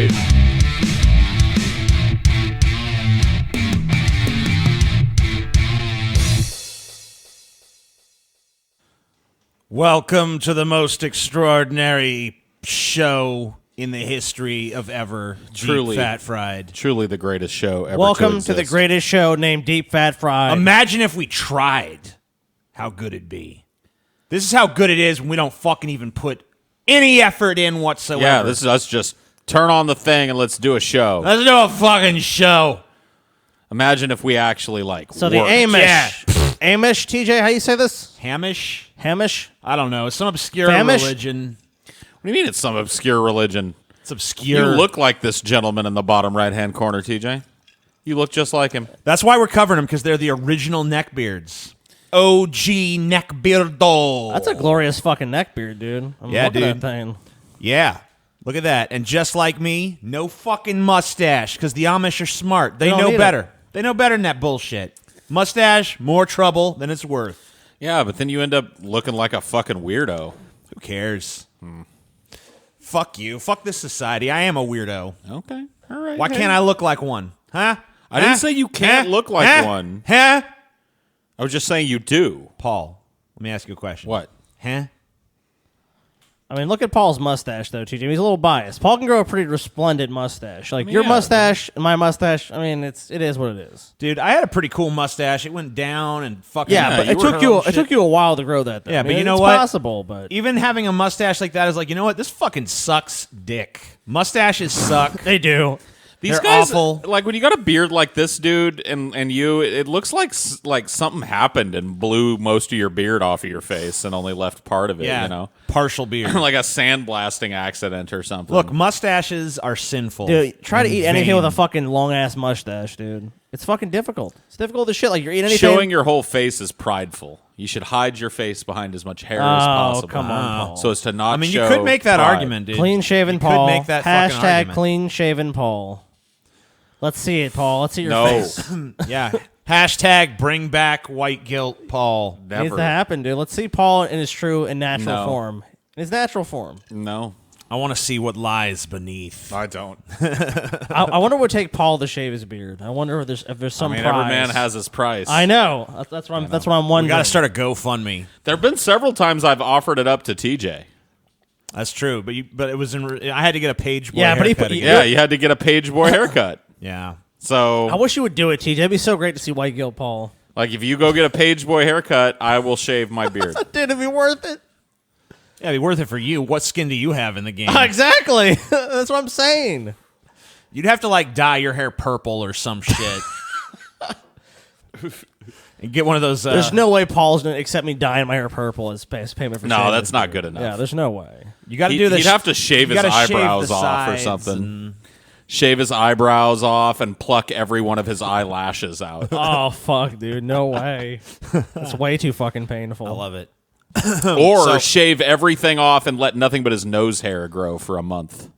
great. Welcome to the most extraordinary show in the history of ever. Truly. Deep Fat Fried. Truly the greatest show ever. Welcome to the greatest show named Deep Fat Fried. Imagine if we tried how good it'd be. This is how good it is when we don't fucking even put any effort in whatsoever. Yeah, this is us just turn on the thing and let's do a show. Let's do a fucking show. Imagine if we actually So the worked. Amish. Yeah. Amish, TJ, how you say this? Hamish? Hamish? I don't know. It's some obscure Famish? religion. What do you mean it's some obscure religion? It's obscure. You look like this gentleman in the bottom right-hand corner, TJ. You look just like him. That's why we're covering them, because they're the original neckbeards. OG neckbeardo. That's a glorious fucking neckbeard, dude. I'm Yeah, looking at dude. that thing. Yeah. Look at that. And just like me, no fucking mustache, because the Amish are smart. They don't know need better. it. They know better than that bullshit. Mustache, more trouble than it's worth. Yeah, but then you end up looking like a fucking weirdo. Who cares? Fuck you. Fuck this society. I am a weirdo. Okay. All right. Why can't I look like one? Huh? I didn't say you can't look like one. Huh? I was just saying you do. Paul, let me ask you a question. What? Huh? I mean, look at Paul's mustache, though, TJ. He's a little biased. Paul can grow a pretty resplendent mustache. Like, your yeah, mustache and my mustache, I mean, it is what it is. Dude, I had a pretty cool mustache. It went down and fucking... Yeah, but you it were took hurling it shit. took you a while to grow that, though. Yeah, I but mean, you know it's what? possible, but... Even having a mustache like that is like, you know what? This fucking sucks dick. Mustaches suck. They do. These They're guys, awful. like when you got a beard like this dude and you, it looks like something happened and blew most of your beard off of your face and only left part of it, Yeah, you know? partial beard. Like a sandblasting accident or something. Look, mustaches are sinful. Dude, try to and eat anything with a vain. fucking long-ass mustache, dude. It's fucking difficult. It's difficult as shit. Like, you're eating anything... showing your whole face is prideful. You should hide your face behind as much hair as possible. come on, Paul. So as to not I mean, show you could make that pride. argument, dude. Clean-shaven You Paul. could make that fucking Hashtag argument. clean-shaven Paul. Let's see it, Paul. Let's see your No. face. Yeah. Hashtag bring back white guilt, Paul. It needs Never. to happen, dude. Let's see Paul in his true and natural No. form. In his natural form. No, I want to see what lies beneath. I don't. I wonder what it would take Paul to shave his beard. I wonder if there's some I mean, prize. every man has his price. I know. That's what I'm wondering. We got to start a GoFundMe. There have been several times I've offered it up to TJ. That's true, but it was I had to get a page boy Yeah, but he haircut put- again. Yeah, you had to get a page boy haitcut. Yeah. So, I wish you would do it, TJ. It'd be so great to see white guilt Paul. like, if you go get a page boy haircut, I will shave my beard. Dude, it'd be worth it. Yeah, it'd be worth it for you. What skin do you have in the game? Exactly. That's what I'm saying. You'd have to like dye your hair purple or some shit. And get one of those. There's no way Paul's going to accept me dyeing my hair purple as payment for No, shaving that's his not beard. good enough. Yeah, there's no way. You got to do this. He'd have to shave you his gotta shave eyebrows the off or sides something. and- Shave his eyebrows off and pluck every one of his eyelashes out. Oh, fuck, dude. No way. That's way too fucking painful. I love it. Or So- shave everything off and let nothing but his nose hair grow for a month.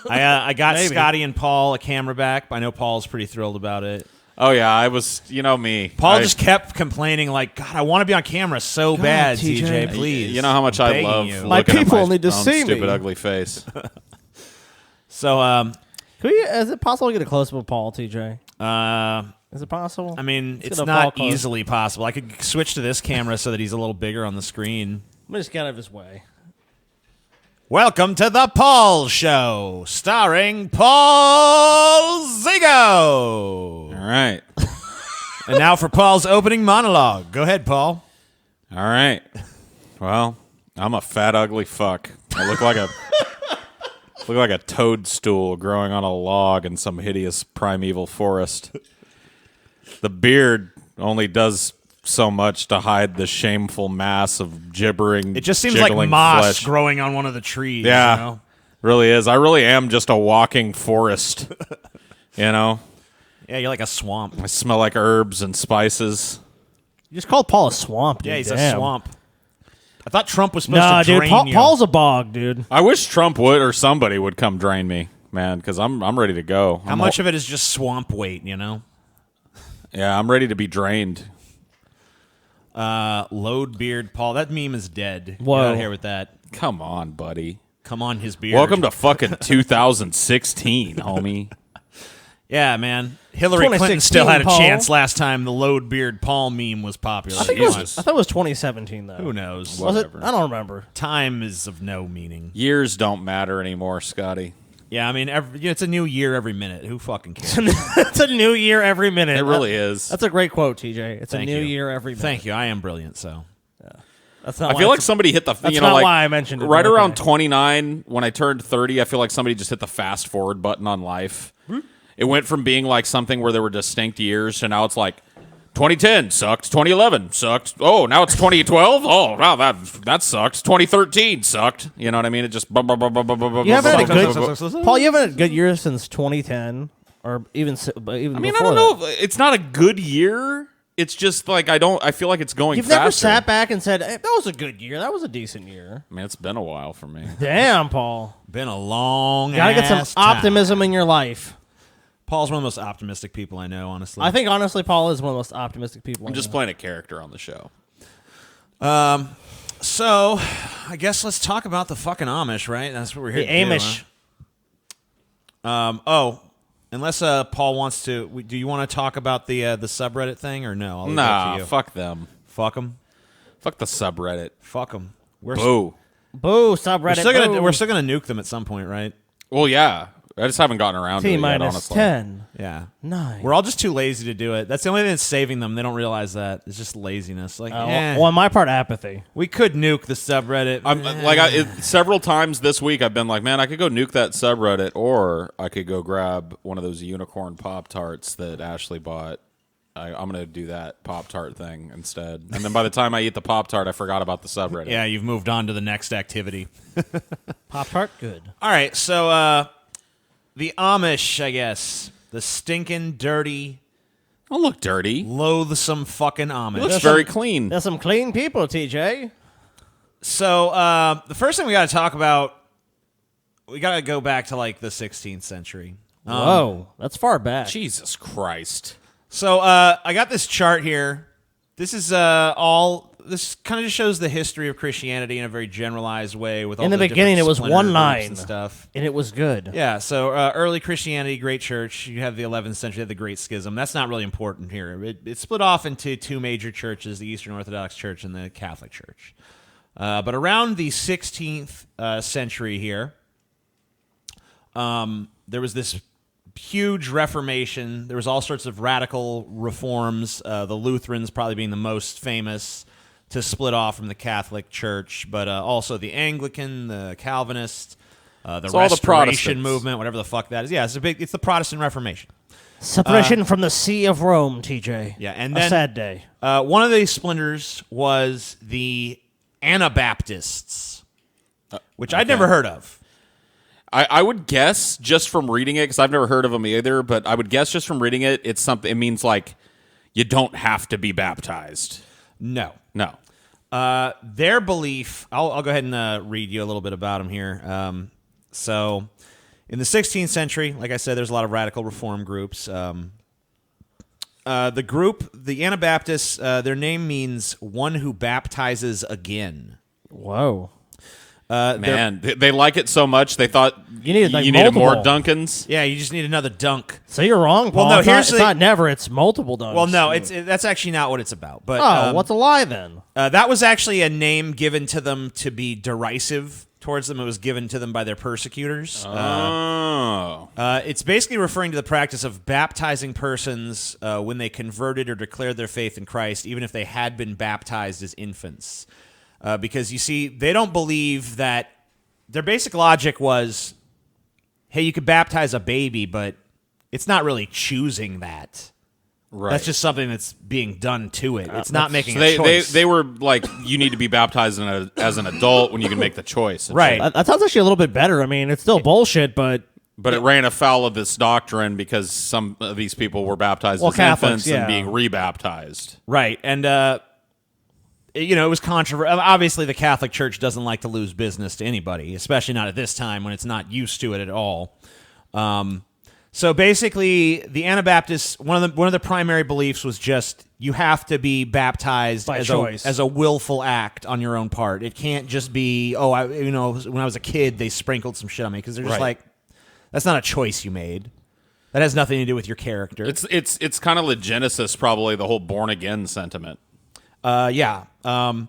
I got Maybe. Scotty and Paul a camera back. I know Paul's pretty thrilled about it. Oh, yeah, I was, you know me. Paul just kept complaining, like, God, I want to be on camera so bad, TJ. TJ, please. You know how much I Begging love you. My looking at people my need to own see stupid, me. ugly face. So, Is it possible to get a close-up of Paul, TJ? Is it possible? I mean, Let's it's get a not Paul close. easily possible. I could switch to this camera so that he's a little bigger on the screen. Let me just get out of his way. Welcome to the Paul Show, starring Paul Zigo. All right. And now for Paul's opening monologue. Go ahead, Paul. All right. Well, I'm a fat, ugly fuck. I look like a toadstool growing on a log in some hideous primeval forest. The beard only does so much to hide the shameful mass of gibbering, It just seems like jiggling moss flesh. growing on one of the trees. Yeah, You know? really is. I really am just a walking forest. You know, Yeah, you're like a swamp. I smell like herbs and spices. You just called Paul a swamp, dude. Yeah, he's Damn. a swamp. I thought Trump was supposed Nah, to dude. drain you. Paul's a bog, dude. I wish Trump would or somebody would come drain me, man, because I'm ready to go. How much of it is just swamp weight, you know? Yeah, I'm ready to be drained. Load beard Paul. That meme is dead. Whoa. Get out of here with that. Come on, buddy. come on his beard. Welcome to fucking 2016, homie. Yeah, man. Hillary Clinton 2016, still had a Paul. chance last time the load beard Paul meme was popular. I thought it was 2017 though. Who knows? Was it? Whatever. I don't remember. Time is of no meaning. Years don't matter anymore, Scotty. Yeah, I mean, it's a new year every minute. Who fucking cares? It's a new year every minute. It really is. That's a great quote, TJ. It's Thank a new you. year every minute. Thank you. I am brilliant, so. That's not. I feel like somebody hit the. That's you know, not like, why I mentioned it. right but around okay. 29, when I turned 30, I feel like somebody just hit the fast forward button on life. It went from being like something where there were distinct years to now it's like 2010 sucked, 2011 sucked. Oh, now it's 2012. Oh, wow, that sucked. 2013 sucked. You know what I mean? It just. You haven't had a good Paul. You haven't had a good year since 2010, or even. I mean, I before don't know. It's not a good year. It's just like I feel like it's going You've faster. never sat back and said, hey, that was a good year. That was a decent year. I mean, it's been a while for me. Damn, Paul. Been a long Gotta get some ass time. optimism in your life. Paul's one of the most optimistic people I know, honestly. I think, honestly, Paul is one of the most optimistic people. I'm just playing a character on the show. So, I guess let's talk about the fucking Amish, right? That's what we're here The to do, Amish. huh? Unless Paul wants to, do you want to talk about the subreddit thing or no? I'll leave that to Nah, you. fuck them. Fuck them. Fuck the subreddit. Fuck them. Boo. Boo, subreddit. We're still gonna nuke them at some point, right? Well, yeah. I just haven't gotten around to it yet, T-minus honestly. 10. Yeah. 9. We're all just too lazy to do it. That's the only thing that's saving them. They don't realize that. It's just laziness. Like, Well, on my part, apathy. we could nuke the subreddit. Several times this week I've been like, man, I could go nuke that subreddit, or I could go grab one of those unicorn Pop-Tarts that Ashley bought. I'm going to do that Pop-Tart thing instead. And then by the time I eat the Pop-Tart, I forgot about the subreddit. Yeah, you've moved on to the next activity. Pop-Tart, good. All right, so the Amish, I guess. The stinking, dirty, Don't look dirty. loathsome fucking Amish. It looks very clean. There's some clean people, TJ. So the first thing we got to talk about, we got to go back to like the 16th century. Whoa, that's far back. Jesus Christ. So I got this chart here. This is This kind of just shows the history of Christianity in a very generalized way. With all In the different beginning, it was splinter one groups line and stuff. and it was good. Yeah, so early Christianity, Great Church. You have the 11th century, you have the Great Schism. That's not really important here. It split off into two major churches, the Eastern Orthodox Church and the Catholic Church. But around the 16th century here, there was this huge Reformation. There was all sorts of radical reforms, the Lutherans probably being the most famous to split off from the Catholic Church, but also the Anglican, the Calvinist, the all the Restoration Protestants. movement, whatever the fuck that is. Yeah, it's the Protestant Reformation. Separation from the See of Rome, TJ. Yeah, and a then sad day. one of these splinters was the Anabaptists, which I'd never heard of. I would guess just from reading it, because I've never heard of them either, but I would guess just from reading it, it's something. It means like you don't have to be baptized. No. No. Their belief, I'll go ahead and read you a little bit about them here. So, in the 16th century, like I said, there's a lot of radical reform groups. The Anabaptists, their name means one who baptizes again. Whoa. Man, they like it so much, they thought You needed, like, needed more multiple. Duncans. Yeah, you just need another dunk. So you're wrong, Paul. Well, no, it's, not, here's it's the- not never. It's multiple dunks. Well, no, that's actually not what it's about. But Oh, what's a lie then? that was actually a name given to them to be derisive towards them. It was given to them by their persecutors. Oh. It's basically referring to the practice of baptizing persons when they converted or declared their faith in Christ, even if they had been baptized as infants. Because, you see, they don't believe that their basic logic was, hey, you could baptize a baby, but it's not really choosing that. Right. That's just something that's being done to it. It's not making So a choice. they were like, you need to be baptized as an adult when you can make the choice. Right. That sounds actually a little bit better. I mean, it's still bullshit, but But it ran afoul of this doctrine because some of these people were baptized as Catholics, infants yeah. and being rebaptized. Right. And, it was controversial. Obviously, the Catholic Church doesn't like to lose business to anybody, especially not at this time when it's not used to it at all. So basically, the Anabaptists, one of the primary beliefs was just you have to be baptized By as choice. as a willful act on your own part. It can't just be, when I was a kid, they sprinkled some shit on me, because they're just Right. like, that's not a choice you made. That has nothing to do with your character. It's kind of Genesis, probably the whole born again sentiment. Yeah. And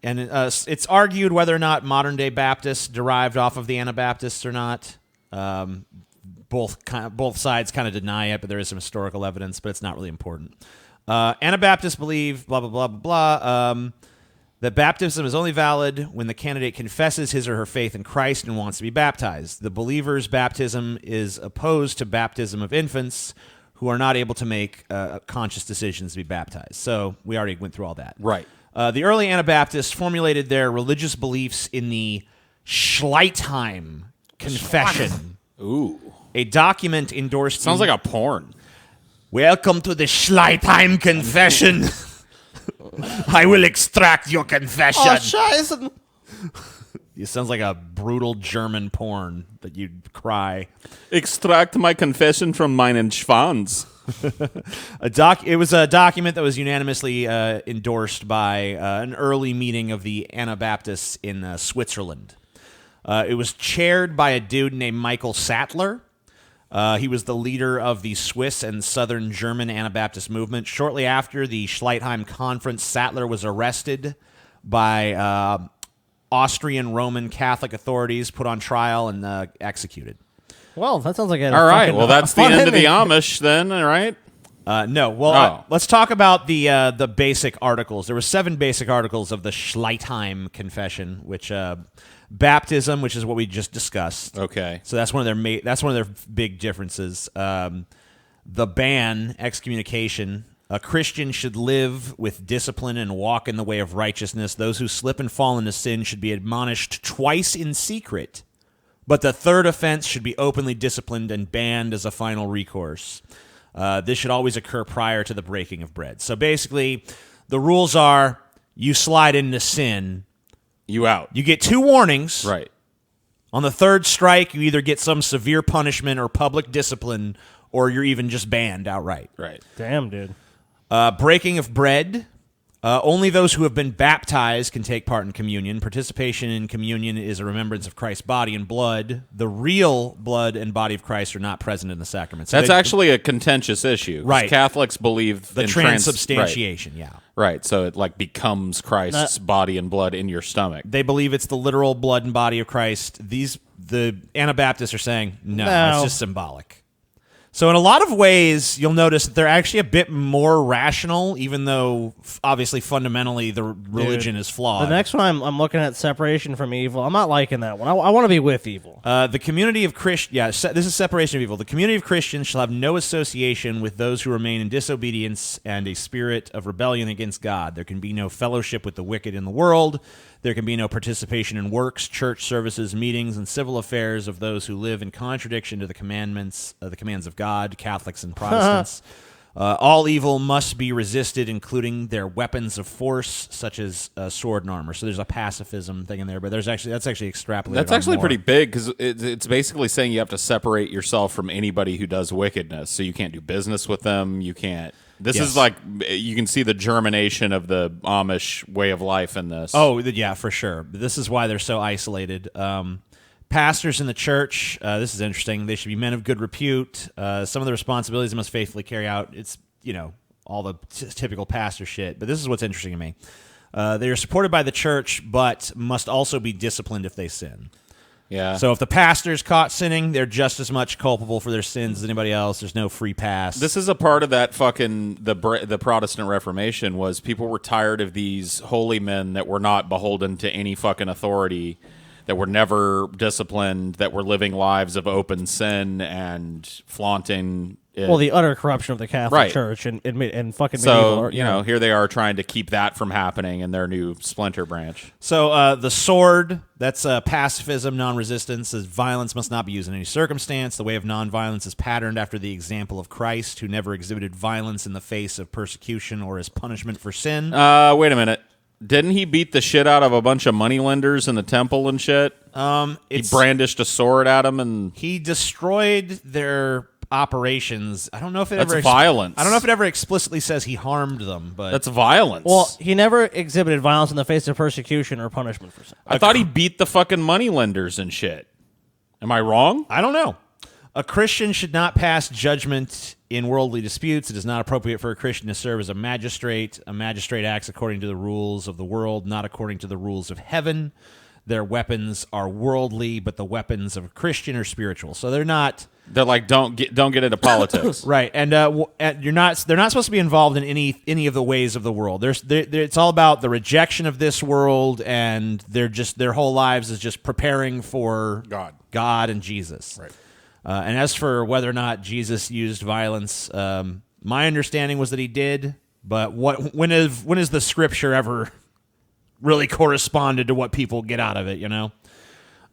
it's argued whether or not modern day Baptists derived off of the Anabaptists or not. Both sides kind of deny it, but there is some historical evidence, but it's not really important. Anabaptists believe blah blah blah blah blah. That baptism is only valid when the candidate confesses his or her faith in Christ and wants to be baptized. The believer's baptism is opposed to baptism of infants who are not able to make conscious decisions to be baptized. So we already went through all that. Right. The early Anabaptists formulated their religious beliefs in the Schleitheim Confession, Ooh. a document endorsed. Sounds like a porn. Welcome to the Schleitheim Confession. I will extract your confession. scheiße. It sounds like a brutal German porn that you'd cry. Extract my confession from meinen Schwanz. It was a document that was unanimously endorsed by an early meeting of the Anabaptists in Switzerland. It was chaired by a dude named Michael Sattler. He was the leader of the Swiss and Southern German Anabaptist movement. Shortly after the Schleitheim Conference, Sattler was arrested by Austrian Roman Catholic authorities, put on trial, and executed. Well, that sounds like All right. Well, that's the end of the Amish then, all right? No. Well, let's talk about the basic articles. There were 7 basic articles of the Schleitheim Confession, which baptism, which is what we just discussed. Okay. So that's one of their big differences. The ban, excommunication. A Christian should live with discipline and walk in the way of righteousness. Those who slip and fall into sin should be admonished twice in secret, but the third offense should be openly disciplined and banned as a final recourse. This should always occur prior to the breaking of bread. So basically, the rules are you slide into sin, You out. you get 2 warnings. Right. On the third strike, you either get some severe punishment or public discipline, or you're even just banned outright. Right. Damn, dude. Breaking of bread. Only those who have been baptized can take part in communion. Participation in communion is a remembrance of Christ's body and blood. The real blood and body of Christ are not present in the sacrament. So That's actually a contentious issue. 'Cause Right. Catholics believe the in transubstantiation. Yeah. Right. So it becomes Christ's body and blood in your stomach. They believe it's the literal blood and body of Christ. The Anabaptists are saying, no, No. it's just symbolic. So in a lot of ways, you'll notice that they're actually a bit more rational, even though obviously fundamentally the religion is flawed. The next one I'm looking at separation from evil. I'm not liking that one. I want to be with evil. The community of Christians, this is separation of evil. The community of Christians shall have no association with those who remain in disobedience and a spirit of rebellion against God. There can be no fellowship with the wicked in the world. There can be no participation in works, church services, meetings, and civil affairs of those who live in contradiction to the commands of God, Catholics and Protestants. All evil must be resisted, including their weapons of force, such as sword and armor. So there's a pacifism thing in there, but that's actually extrapolated. That's on actually more. pretty big because it's basically saying you have to separate yourself from anybody who does wickedness. So you can't do business with them. You can't. This Yes. is like you can see the germination of the Amish way of life in this. Oh, yeah, for sure. This is why they're so isolated. Pastors in the church, this is interesting. They should be men of good repute. Some of the responsibilities they must faithfully carry out. It's, all the typical pastor shit. But this is what's interesting to me. They are supported by the church, but must also be disciplined if they sin. yeah. So if the pastor's caught sinning, they're just as much culpable for their sins as anybody else. There's no free pass. This is a part of that fucking the Protestant Reformation was people were tired of these holy men that were not beholden to any fucking authority, that were never disciplined, that were living lives of open sin and flaunting it. Well, the utter corruption of the Catholic Right. Church and fucking So, medieval. here they are trying to keep that from happening in their new splinter branch. So the sword, that's pacifism, non-resistance, says violence must not be used in any circumstance. The way of non-violence is patterned after the example of Christ, who never exhibited violence in the face of persecution or as punishment for sin. Wait a minute. Didn't he beat the shit out of a bunch of moneylenders in the temple and shit? He brandished a sword at them and... He destroyed their operations. I don't know if it That's ever violence. I don't know if it ever explicitly says he harmed them, but That's violence. Well, he never exhibited violence in the face of persecution or punishment for something. I thought he beat the fucking moneylenders and shit. Am I wrong? I don't know. A Christian should not pass judgment in worldly disputes. It is not appropriate for a Christian to serve as a magistrate. A magistrate acts according to the rules of the world, not according to the rules of heaven. Their weapons are worldly, but the weapons of a Christian are spiritual. So they're not They're like, don't get into politics. right, and you're not. They're not supposed to be involved in any of the ways of the world. It's all about the rejection of this world, and their whole lives is just preparing for God and Jesus. Right. And as for whether or not Jesus used violence, my understanding was that he did. But when is the scripture ever really corresponded to what people get out of it? You know,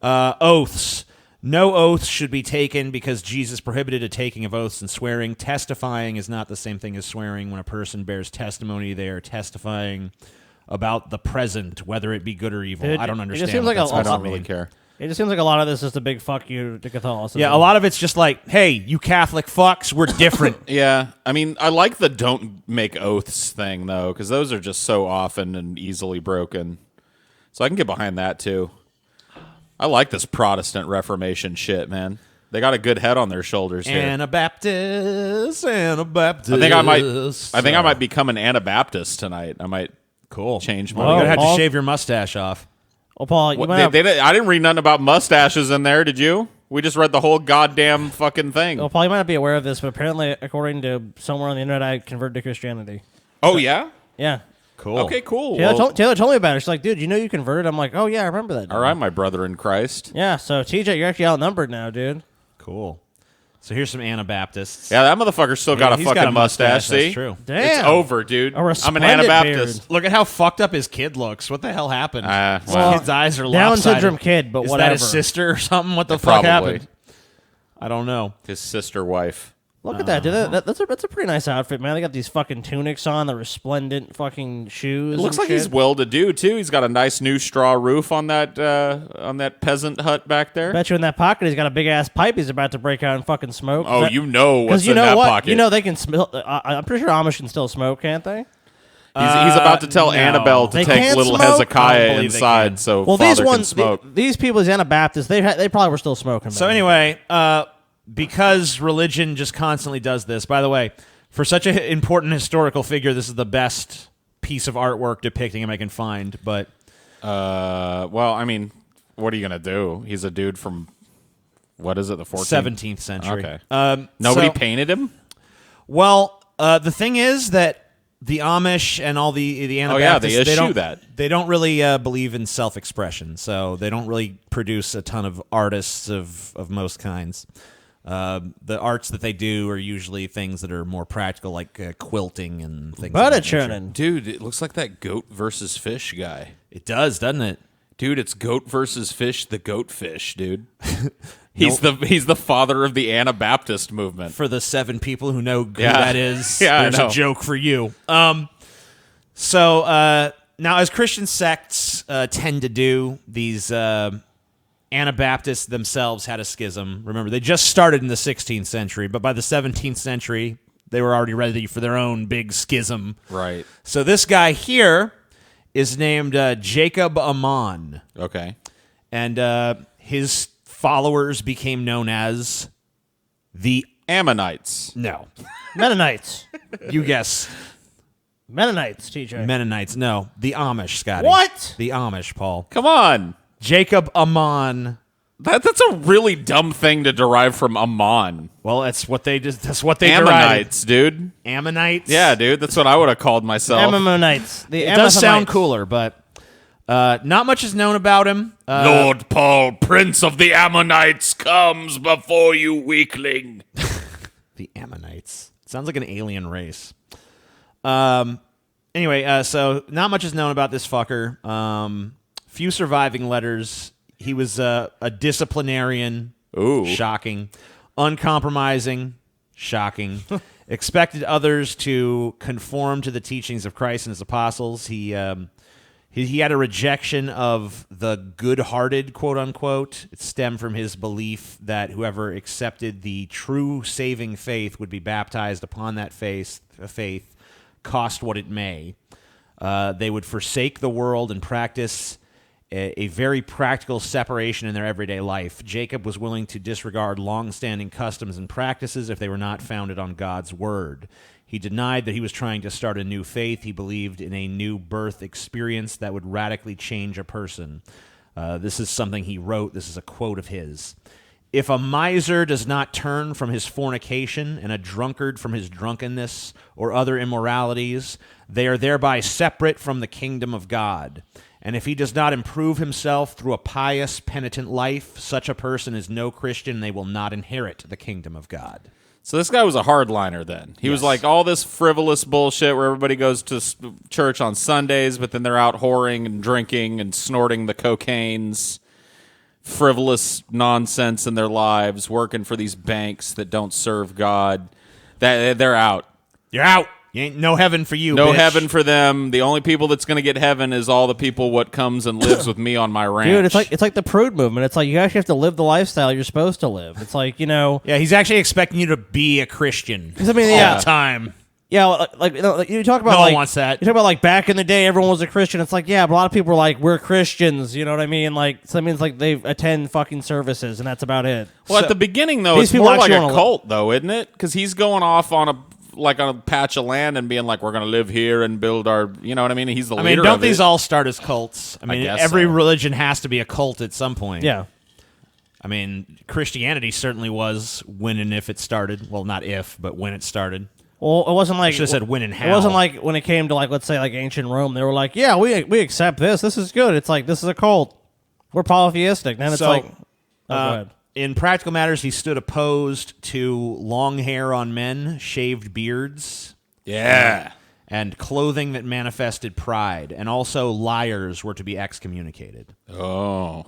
oaths. No oaths should be taken because Jesus prohibited a taking of oaths and swearing. Testifying is not the same thing as swearing. When a person bears testimony, they are testifying about the present, whether it be good or evil. Dude, I don't it understand. just seems like what that's I supposed don't to really mean. care. It just seems like a lot of this is a big fuck you to Catholicism. Yeah, a lot of it's just like, hey, you Catholic fucks, we're different. Yeah, I mean, I like the don't make oaths thing, though, because those are just so often and easily broken. So I can get behind that, too. I like this Protestant Reformation shit, man. They got a good head on their shoulders here. Anabaptist. I think I might become an Anabaptist tonight. I might change my. Well, you're going to have to Paul? shave your mustache off. Well, Paul, you What, might have, I didn't read nothing about mustaches in there, did you? We just read the whole goddamn fucking thing. well, Paul, you might not be aware of this, but apparently, according to somewhere on the internet, I converted to Christianity. Oh, yeah? Yeah. Cool. Okay, cool. Taylor told me about it. She's like, dude, you know you converted? I'm like, oh, yeah, I remember that. All right, my brother in Christ. Yeah, so TJ, you're actually outnumbered now, dude. Cool. So here's some Anabaptists. Yeah, that motherfucker still got a he's fucking got a mustache, see? That's true. Damn. It's over, dude. A I'm an resplendent Anabaptist. Look at how fucked up his kid looks. What the hell happened? His well, kid's eyes are Down lopsided. syndrome kid, but Is whatever. that his sister or something? What the fuck Probably. happened? I don't know. His sister wife. Look at that, dude. That's a pretty nice outfit, man. They got these fucking tunics on, the resplendent fucking shoes. It looks and like he's shit. well-to-do, too. He's got a nice new straw roof on that peasant hut back there. Bet you in that pocket he's got a big ass pipe he's about to break out and fucking smoke. Oh, you know what's Because you in know that what? pocket. You know they can smell. I'm pretty sure Amish can still smoke, can't they? He's about to tell no. Annabelle to They take can't little smoke? I Hezekiah don't believe they inside can. so Well, father these can ones, smoke. these people, these Anabaptists, they probably were still smoking. So back then. anyway, because religion just constantly does this. By the way, for such an important historical figure, this is the best piece of artwork depicting him I can find. But Well, I mean, what are you going to do? He's a dude from, what is it, the 14th? 17th century. Okay. Nobody so- painted him? Well, the thing is that the Amish and all the Anabaptists, they issue don't, that. They don't really believe in self-expression, so they don't really produce a ton of artists of most kinds. The arts that they do are usually things that are more practical, like quilting and things. butter of that nature. churning. Dude, it looks like that goat versus fish guy. It does, doesn't it? Dude, it's goat versus fish, the goat fish, dude. He's the father of the Anabaptist movement. For the 7 people who know who Yeah. that is, Yeah, I there's know. a joke for you. So now, as Christian sects tend to do, these Anabaptists themselves had a schism. Remember, they just started in the 16th century, but by the 17th century, they were already ready for their own big schism. Right. So this guy here is named Jacob Amon, Okay. and his followers became known as the Ammonites. no. Mennonites. You guess. Mennonites, TJ. Mennonites. No, the Amish, Scotty. What? The Amish, Paul. Come on. Jacob Amon. That's a really dumb thing to derive from Ammon. Well, that's what they just. That's what they derided. Ammonites, dude. Ammonites. Yeah, dude. That's what I would have called myself. Ammonites. The It does sound Amathamites. cooler, but not much is known about him. Lord Paul, Prince of the Ammonites, comes before you, weakling. The Ammonites. Sounds like an alien race. Anyway, so not much is known about this fucker. Few surviving letters. He was a disciplinarian. Ooh. Shocking. Uncompromising. Shocking. Expected others to conform to the teachings of Christ and his apostles. He He had a rejection of the good-hearted, quote-unquote. It stemmed from his belief that whoever accepted the true saving faith would be baptized upon that faith, cost what it may. They would forsake the world and practice a very practical separation in their everyday life. Jacob was willing to disregard long-standing customs and practices if they were not founded on God's word. He denied that he was trying to start a new faith. He believed in a new birth experience that would radically change a person. This is something he wrote. This is a quote of his. If a miser does not turn from his fornication and a drunkard from his drunkenness or other immoralities, they are thereby separate from the kingdom of God. And if he does not improve himself through a pious, penitent life, such a person is no Christian, and they will not inherit the kingdom of God. So this guy was a hardliner then. He was like all this frivolous bullshit where everybody goes to church on Sundays, but then they're out whoring and drinking and snorting the cocaine's frivolous nonsense in their lives, working for these banks that don't serve God. They're out. You're out. You ain't no heaven for you, No bitch. heaven for them. The only people that's going to get heaven is all the people what comes and lives with me on my ranch. Dude, it's like the prude movement. It's like you actually have to live the lifestyle you're supposed to live. It's like, Yeah, he's actually expecting you to be a Christian. I mean, all the time. Yeah, like you talk about No one like, wants that. You talk about like back in the day, everyone was a Christian. It's like, yeah, but a lot of people were like, we're Christians. You know what I mean? Like, so that means like they attend fucking services, and that's about it. Well, at the beginning though, these it's people more like actually a wanna cult, though, isn't it? Because he's going off on a patch of land and being like, we're going to live here and build our, you know what I mean? He's the leader. Don't of these it. all start as cults? I mean, guess every so. religion has to be a cult at some point. Yeah. I mean, Christianity certainly was when and if it started. Well, not if, but when it started. Well, it wasn't like I should have said when and how. It wasn't like when it came to like, let's say like ancient Rome. They were like, yeah, we accept this. This is good. It's like this is a cult. We're polytheistic. Then it's So, like, go ahead. In practical matters, he stood opposed to long hair on men, shaved beards, and clothing that manifested pride, and also liars were to be excommunicated. Oh.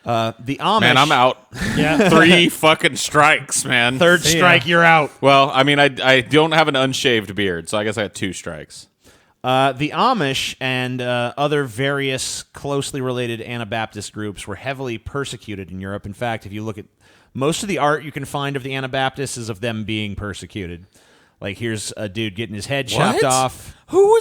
The Amish... Man, I'm out. Yeah. 3 fucking strikes, man. Third strike, you're out. Well, I mean, I don't have an unshaved beard, so I guess I got 2 strikes. The Amish and other various closely related Anabaptist groups were heavily persecuted in Europe. In fact, if you look at most of the art you can find of the Anabaptists is of them being persecuted. Like, here's a dude getting his head chopped off. Who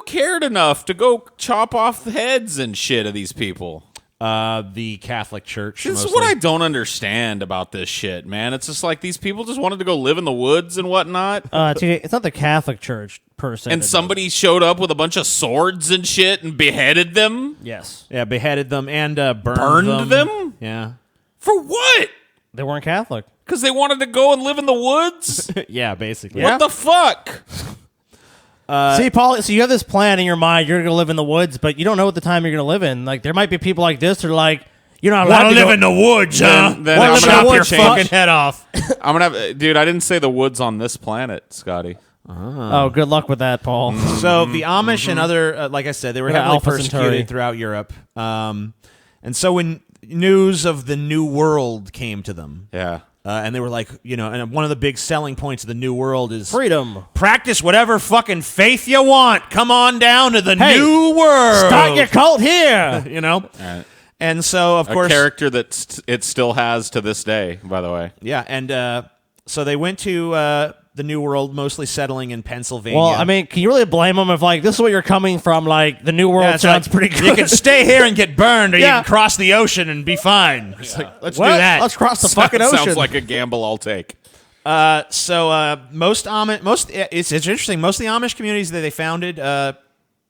cared enough to go chop off the heads and shit of these people? The Catholic Church. This is mostly. what I don't understand about this shit, man. It's just like these people just wanted to go live in the woods and whatnot. It's not the Catholic Church per se. And somebody showed up with a bunch of swords and shit and beheaded them? Yes. Yeah, beheaded them and burned them? Yeah. For what? They weren't Catholic. Because they wanted to go and live in the woods? Yeah, basically. What the fuck? See, Paul, so you have this plan in your mind. You're going to live in the woods, but you don't know what the time you're going to live in. Like, there might be people like this that are like, you're not allowed to live go in the woods, huh? Then Wanna I'm live in gonna the have woods, to fuck? change. Head off. I'm gonna have, dude. I didn't say the woods on this planet, Scotty. Oh, good luck with that, Paul. So the Amish and other, like I said, they were Yeah, heavily Alpha persecuted Centauri. throughout Europe. And so when news of the New World came to them, Yeah. and they were like, and one of the big selling points of the New World is Freedom. practice whatever fucking faith you want. Come on down to the Hey, New World. Start your cult here. Right. And so, of A course, character that it still has to this day, by the way. yeah, and so they went to the New World, mostly settling in Pennsylvania. Well, I mean, can you really blame them if, like, this is what you're coming from? Like, the New World Yeah, it's sounds like, pretty good. You can stay here and get burned, or you Yeah. can cross the ocean and be fine. It's like, let's do Well, that. Let's cross the fucking ocean. Sounds like a gamble I'll take. So most Amish, it's interesting. Most of the Amish communities that they founded, not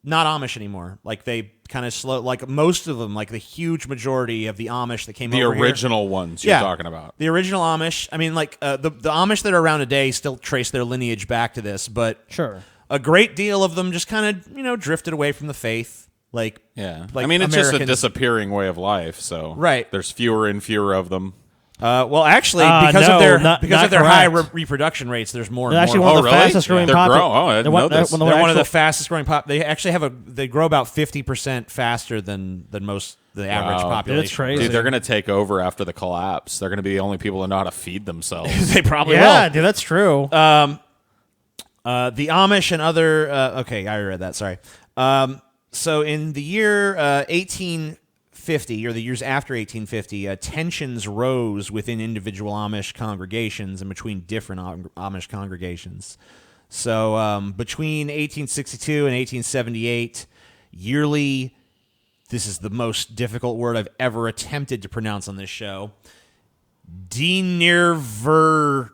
Amish anymore. Like they kind of slow. Like most of them, like the huge majority of the Amish that came The over here. original ones you're talking about. The original Amish. I mean, like the Amish that are around today still trace their lineage back to this, but Sure. a great deal of them just kind of drifted away from the faith. Like I mean, it's just a Americans. disappearing way of life. So Right. there's fewer and fewer of them. Well, actually, because no, of their not high high reproduction rates, there's more. They're and actually more. one of the really? fastest growing They're populations. grow- oh, I didn't know this. They're one of the fastest growing They actually they grow about 50% faster than most the average Wow. population. Dude, it's crazy. Dude, they're going to take over after the collapse. They're going to be the only people that know how to feed themselves. They probably Yeah, will. dude, that's true. The Amish and other. Okay, I read that. Sorry. So in the year 1850, or the years after 1850, tensions rose within individual Amish congregations and between different Amish congregations. So between 1862 and 1878, yearly, this is the most difficult word I've ever attempted to pronounce on this show, Denirver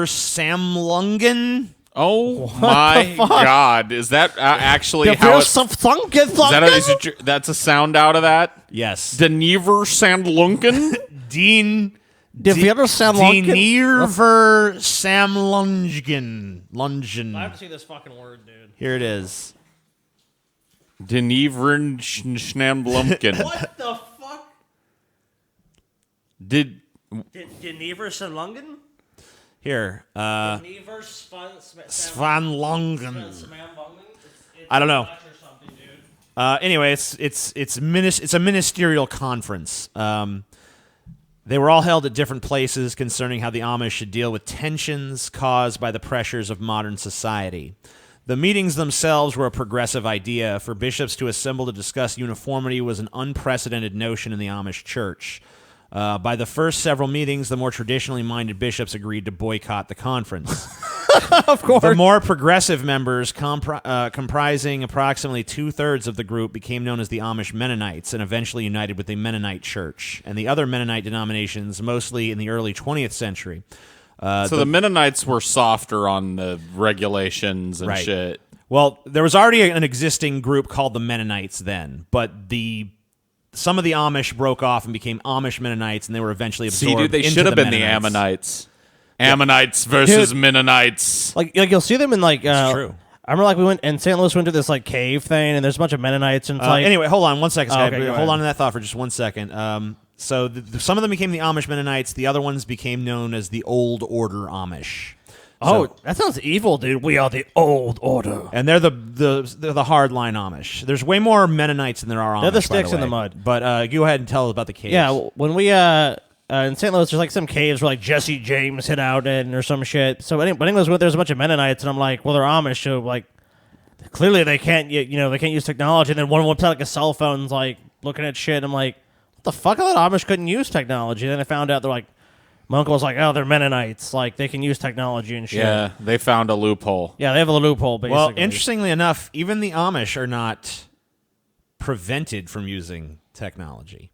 Samlungen. Oh my God! Is that actually how it's? That's a sound out of that? Yes. Denirver Sandlunken? Denirver Samlungen. I have to see this fucking word, dude. Here it is. Denivern Schnamblumken. What the fuck? Did Denivers Lungen? Here. Denivers Svanlungen. I don't know. Anyway, it's a ministerial conference. They were all held at different places concerning how the Amish should deal with tensions caused by the pressures of modern society. The meetings themselves were a progressive idea. For bishops to assemble to discuss uniformity was an unprecedented notion in the Amish church. By the first several meetings, the more traditionally minded bishops agreed to boycott the conference. Of course. The more progressive members, comprising approximately 2/3 of the group, became known as the Amish Mennonites and eventually united with the Mennonite Church and the other Mennonite denominations, mostly in the early 20th century. So the Mennonites were softer on the regulations and shit. Well, there was already an existing group called the Mennonites then, but some of the Amish broke off and became Amish Mennonites, and they were eventually absorbed. See, dude, they should have been the Ammonites. Ammonites versus Mennonites. Like you'll see them in like. It's true. I remember like we went in St. Louis, went to this like cave thing, and there's a bunch of Mennonites, and it's like. Anyway, hold on one second, Skype. Okay, Hold on to that thought for just 1 second. So some of them became the Amish Mennonites. The other ones became known as the Old Order Amish. Oh, that sounds evil, dude. We are the Old Order, and they're the hardline Amish. There's way more Mennonites than there are Amish. They're the sticks in the mud. But go ahead and tell us about the caves. Yeah, when we in St. Louis, there's like some caves where like Jesse James hid out in or some shit. So anyways, there's a bunch of Mennonites, and I'm like, well, they're Amish, so like clearly they can't they can't use technology. And then one whips out like a cell phone's like looking at shit. I'm like, what the fuck? I thought Amish couldn't use technology. And then I found out they're like. My uncle was like, oh, they're Mennonites. Like, they can use technology and shit. Yeah, they found a loophole. Yeah, they have a loophole, basically. Well, interestingly enough, even the Amish are not prevented from using technology.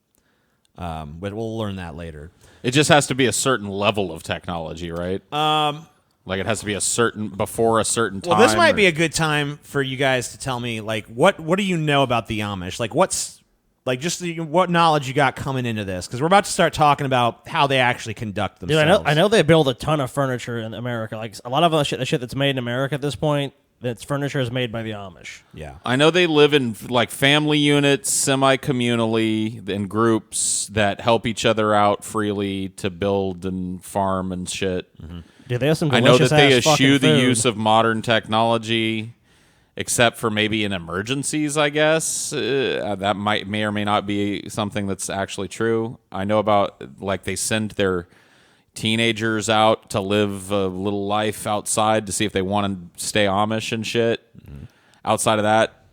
But we'll learn that later. It just has to be a certain level of technology, right? Like, it has to be before a certain time. Well, this might be a good time for you guys to tell me, like, what do you know about the Amish? Like, what knowledge you got coming into this? Because we're about to start talking about how they actually conduct themselves. Dude, I know they build a ton of furniture in America. Like a lot of the shit that's made in America at this point, that's furniture is made by the Amish. Yeah, I know they live in like family units, semi-communally, in groups that help each other out freely to build and farm and shit. Mm-hmm. Dude, they have some I know delicious that they ass fucking eschew the food. use of modern technology. Except for maybe in emergencies, I guess. That may or may not be something that's actually true. I know about, like, they send their teenagers out to live a little life outside to see if they want to stay Amish and shit. Mm-hmm. Outside of that,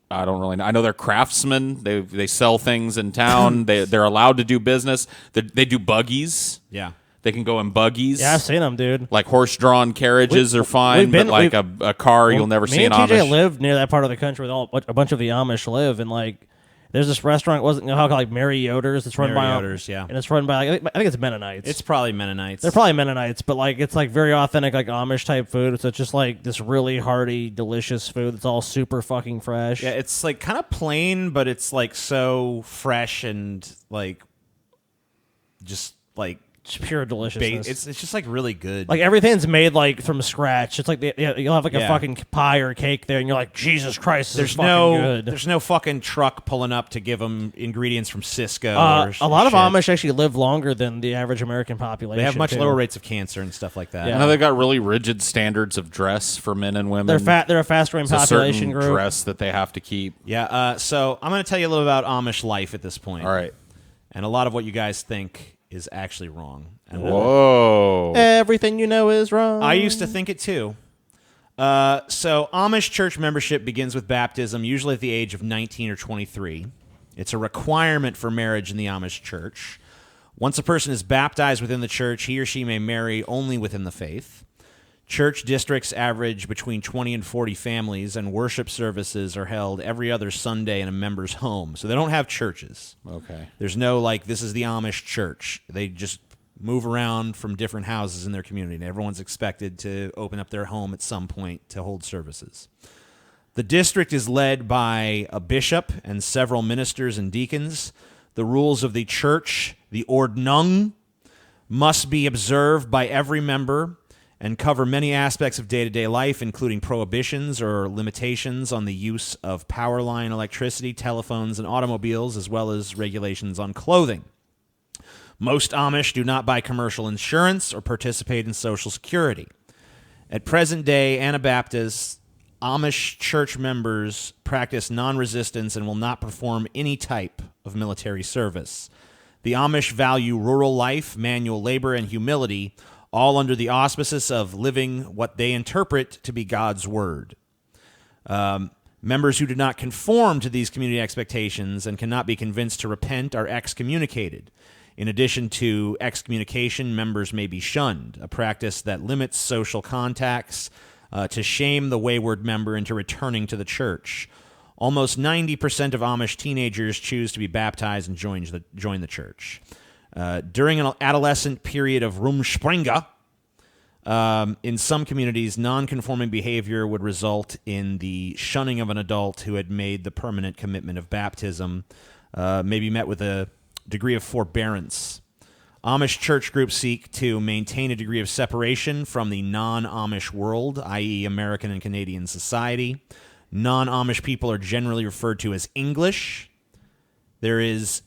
I don't really know. I know they're craftsmen. They sell things in town. They're allowed to do business. They do buggies. Yeah. They can go in buggies. Yeah, I've seen them, dude. Like horse-drawn carriages are fine, but like a car you'll never see in Amish. Me and TJ lived near that part of the country where a bunch of the Amish live, and like there's this restaurant, wasn't how called like Mary Yoder's. It's run by Yoder's, yeah, and it's run by I think it's Mennonites. It's probably Mennonites. They're probably Mennonites, but like it's like very authentic like Amish type food. So it's just like this really hearty, delicious food that's all super fucking fresh. Yeah, it's like kind of plain, but it's like so fresh and like just like. It's pure deliciousness. It's just like really good. Like everything's made like from scratch. It's like you'll have like a fucking pie or cake there, and you're like, Jesus Christ, this is fucking good. There's no fucking truck pulling up to give them ingredients from Cisco. A lot of Amish actually live longer than the average American population. They have much lower rates of cancer and stuff like that. Yeah. I know they got really rigid standards of dress for men and women. They're a fast-growing population group. Dress that they have to keep. Yeah. So I'm going to tell you a little about Amish life at this point. All right. And a lot of what you guys think is actually wrong. And Whoa. Everything you know is wrong. I used to think it too. So Amish church membership begins with baptism, usually at the age of 19 or 23. It's a requirement for marriage in the Amish church. Once a person is baptized within the church, he or she may marry only within the faith. Church districts average between 20 and 40 families, and worship services are held every other Sunday in a member's home. So they don't have churches. Okay. There's no, like, this is the Amish church. They just move around from different houses in their community, and everyone's expected to open up their home at some point to hold services. The district is led by a bishop and several ministers and deacons. The rules of the church, the ordnung, must be observed by every member and cover many aspects of day-to-day life, including prohibitions or limitations on the use of power line electricity, telephones, and automobiles, as well as regulations on clothing. Most Amish do not buy commercial insurance or participate in Social Security. At present day, Anabaptists, Amish church members practice non-resistance and will not perform any type of military service. The Amish value rural life, manual labor, and humility, all under the auspices of living what they interpret to be God's word. Members who do not conform to these community expectations and cannot be convinced to repent are excommunicated. In addition to excommunication, members may be shunned, a practice that limits social contacts to shame the wayward member into returning to the church. Almost 90% of Amish teenagers choose to be baptized and join the church. During an adolescent period of Rumspringa, in some communities, non-conforming behavior would result in the shunning of an adult who had made the permanent commitment of baptism, maybe met with a degree of forbearance. Amish church groups seek to maintain a degree of separation from the non-Amish world, i.e. American and Canadian society. Non-Amish people are generally referred to as English. There is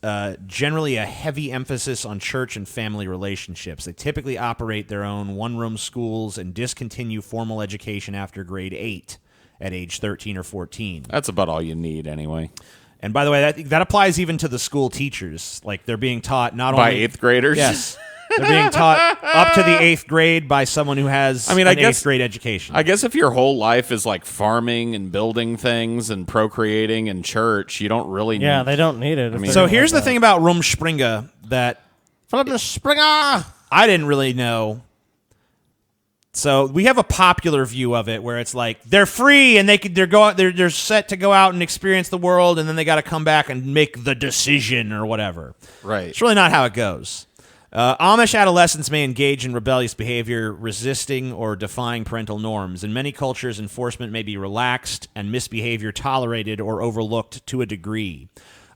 generally a heavy emphasis on church and family relationships. They typically operate their own one-room schools and discontinue formal education after grade 8 at age 13 or 14. That's about all you need anyway. And by the way, that applies even to the school teachers. Like, they're being taught not By only... 8th graders? Yes. They're being taught up to the 8th grade by someone who has an 8th grade education. I guess if your whole life is like farming and building things and procreating in church, you don't really need... Yeah, they don't need it. So here's the thing about Rumspringa that Philip Springer. I didn't really know. So we have a popular view of it where it's like they're free and they're set to go out and experience the world, and then they got to come back and make the decision or whatever. Right. It's really not how it goes. Amish adolescents may engage in rebellious behavior, resisting or defying parental norms. In many cultures, enforcement may be relaxed and misbehavior tolerated or overlooked to a degree.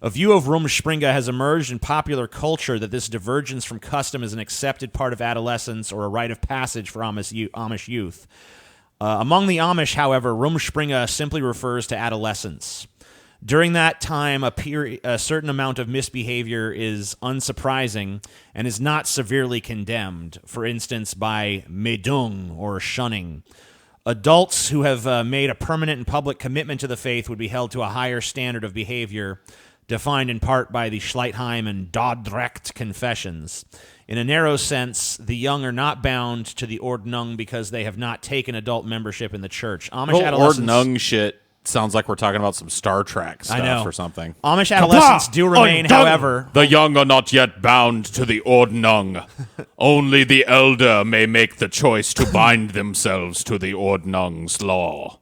A view of Rumspringa has emerged in popular culture that this divergence from custom is an accepted part of adolescence or a rite of passage for Amish youth. Among the Amish, however, Rumspringa simply refers to adolescence. During that time, a certain amount of misbehavior is unsurprising and is not severely condemned, for instance, by medung or shunning. Adults who have made a permanent and public commitment to the faith would be held to a higher standard of behavior, defined in part by the Schleitheim and Dordrecht confessions. In a narrow sense, the young are not bound to the Ordnung because they have not taken adult membership in the church. Amish adolescents... Ordnung shit sounds like we're talking about some Star Trek stuff or something. Amish adolescents do remain, however... The young are not yet bound to the Ordnung. Only the elder may make the choice to bind themselves to the Ordnung's law.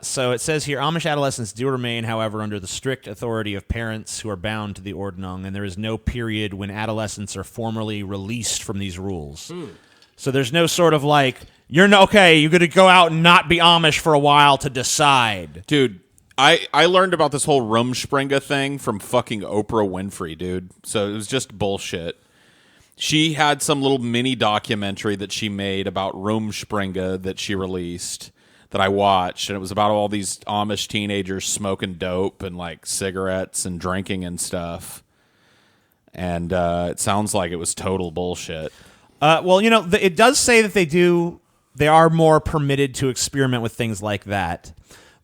So it says here, Amish adolescents do remain, however, under the strict authority of parents who are bound to the Ordnung, and there is no period when adolescents are formally released from these rules. So there's no sort of like, you're going to go out and not be Amish for a while to decide. Dude, I learned about this whole Rumspringa thing from fucking Oprah Winfrey, dude. So it was just bullshit. She had some little mini documentary that she made about Rumspringa that she released that I watched, and it was about all these Amish teenagers smoking dope and like cigarettes and drinking and stuff. And it sounds like it was total bullshit. Well, it does say that they are more permitted to experiment with things like that.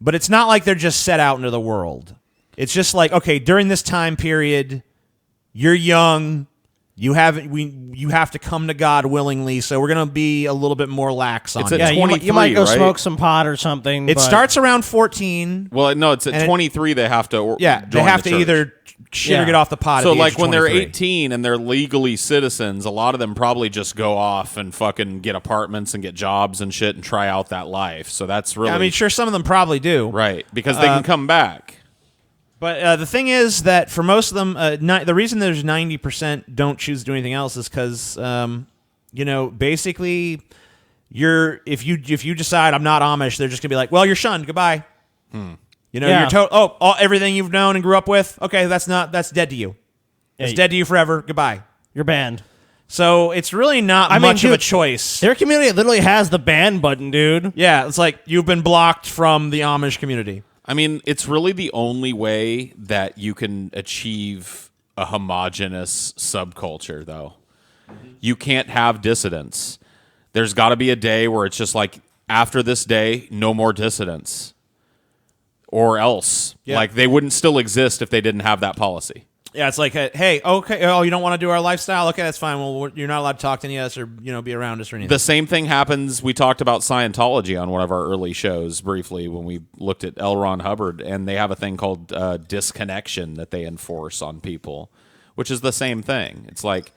But it's not like they're just set out into the world. It's just like, okay, during this time period, you're young, you have to come to God willingly, so we're going to be a little bit more lax on It's it. at Yeah, 23, you might go right? smoke some pot or something. It but starts around 14. Well, no, it's at 23 they have to Yeah, they join have the to church. either shit or Yeah. get off the pot. So at the like age of when they're 23. 18 and they're legally citizens, a lot of them probably just go off and fucking get apartments and get jobs and shit and try out that life. So that's really I mean, sure, some of them probably do. right because they can come back. But the thing is that for most of them, the reason there's 90% don't choose to do anything else is because, basically, if you decide I'm not Amish, they're just gonna be like, well, you're shunned. Goodbye. Yeah. You're everything you've known and grew up with. Okay, that's dead to you. It's Yeah, dead to you forever. Goodbye. You're banned. So it's really not mean, much of a dude, choice. Their community literally has the ban button, dude. Yeah, it's like you've been blocked from the Amish community. I mean, it's really the only way that you can achieve a homogenous subculture, though. You can't have dissidents. There's got to be a day where it's just like, after this day, no more dissidents. Or else. Yeah. Like, they wouldn't still exist if they didn't have that policy. Yeah, it's like, hey, okay, oh, you don't want to do our lifestyle? Okay, that's fine. Well, you're not allowed to talk to any of us or be around us or anything. The same thing happens. We talked about Scientology on one of our early shows briefly when we looked at L. Ron Hubbard, and they have a thing called disconnection that they enforce on people, which is the same thing. It's like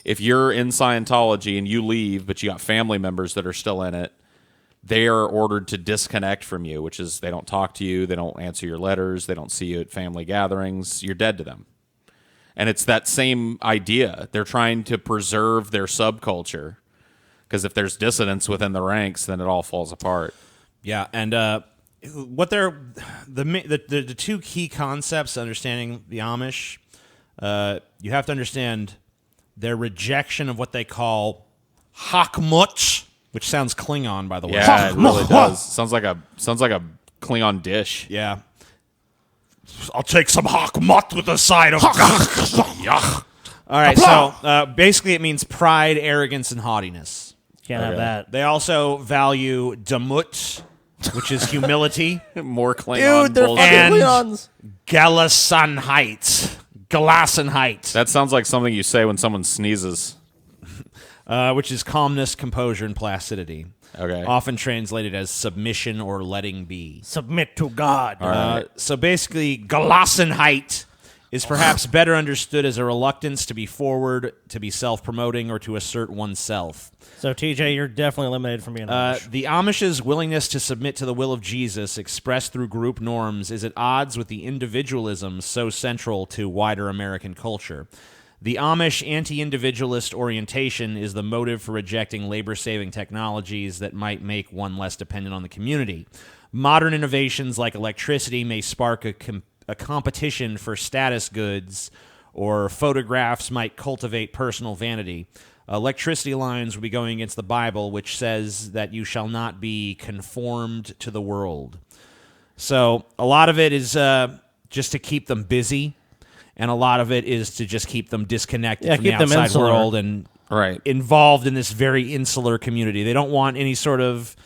if you're in Scientology and you leave, but you got family members that are still in it, they are ordered to disconnect from you, which is they don't talk to you, they don't answer your letters, they don't see you at family gatherings. You're dead to them. And it's that same idea. They're trying to preserve their subculture because if there's dissidence within the ranks, then it all falls apart. Yeah, and what they're the two key concepts understanding the Amish, you have to understand their rejection of what they call Hakmut, which sounds Klingon, by the way. Yeah, it really does. Sounds like a Klingon dish. Yeah. I'll take some Hakmut with a side of Yuck. All right, so basically it means pride, arrogance, and haughtiness. Can't have that. They also value Damut, which is humility, More Klingon Dude, they're bullshit. fucking And- Klingons. Gelassenheit, That sounds like something you say when someone sneezes. which is calmness, composure, and placidity. Okay. Often translated as submission or letting be. Submit to God. So basically, Gelassenheit is perhaps better understood as a reluctance to be forward, to be self-promoting, or to assert oneself. So, TJ, you're definitely eliminated from being Amish. The Amish's willingness to submit to the will of Jesus, expressed through group norms, is at odds with the individualism so central to wider American culture. The Amish anti-individualist orientation is the motive for rejecting labor-saving technologies that might make one less dependent on the community. Modern innovations like electricity may spark a competition for status goods, or photographs might cultivate personal vanity. Electricity lines will be going against the Bible, which says that you shall not be conformed to the world. So a lot of it is just to keep them busy, and a lot of it is to just keep them disconnected from the keep them outside insular. world and Right. involved in this very insular community. They don't want any sort of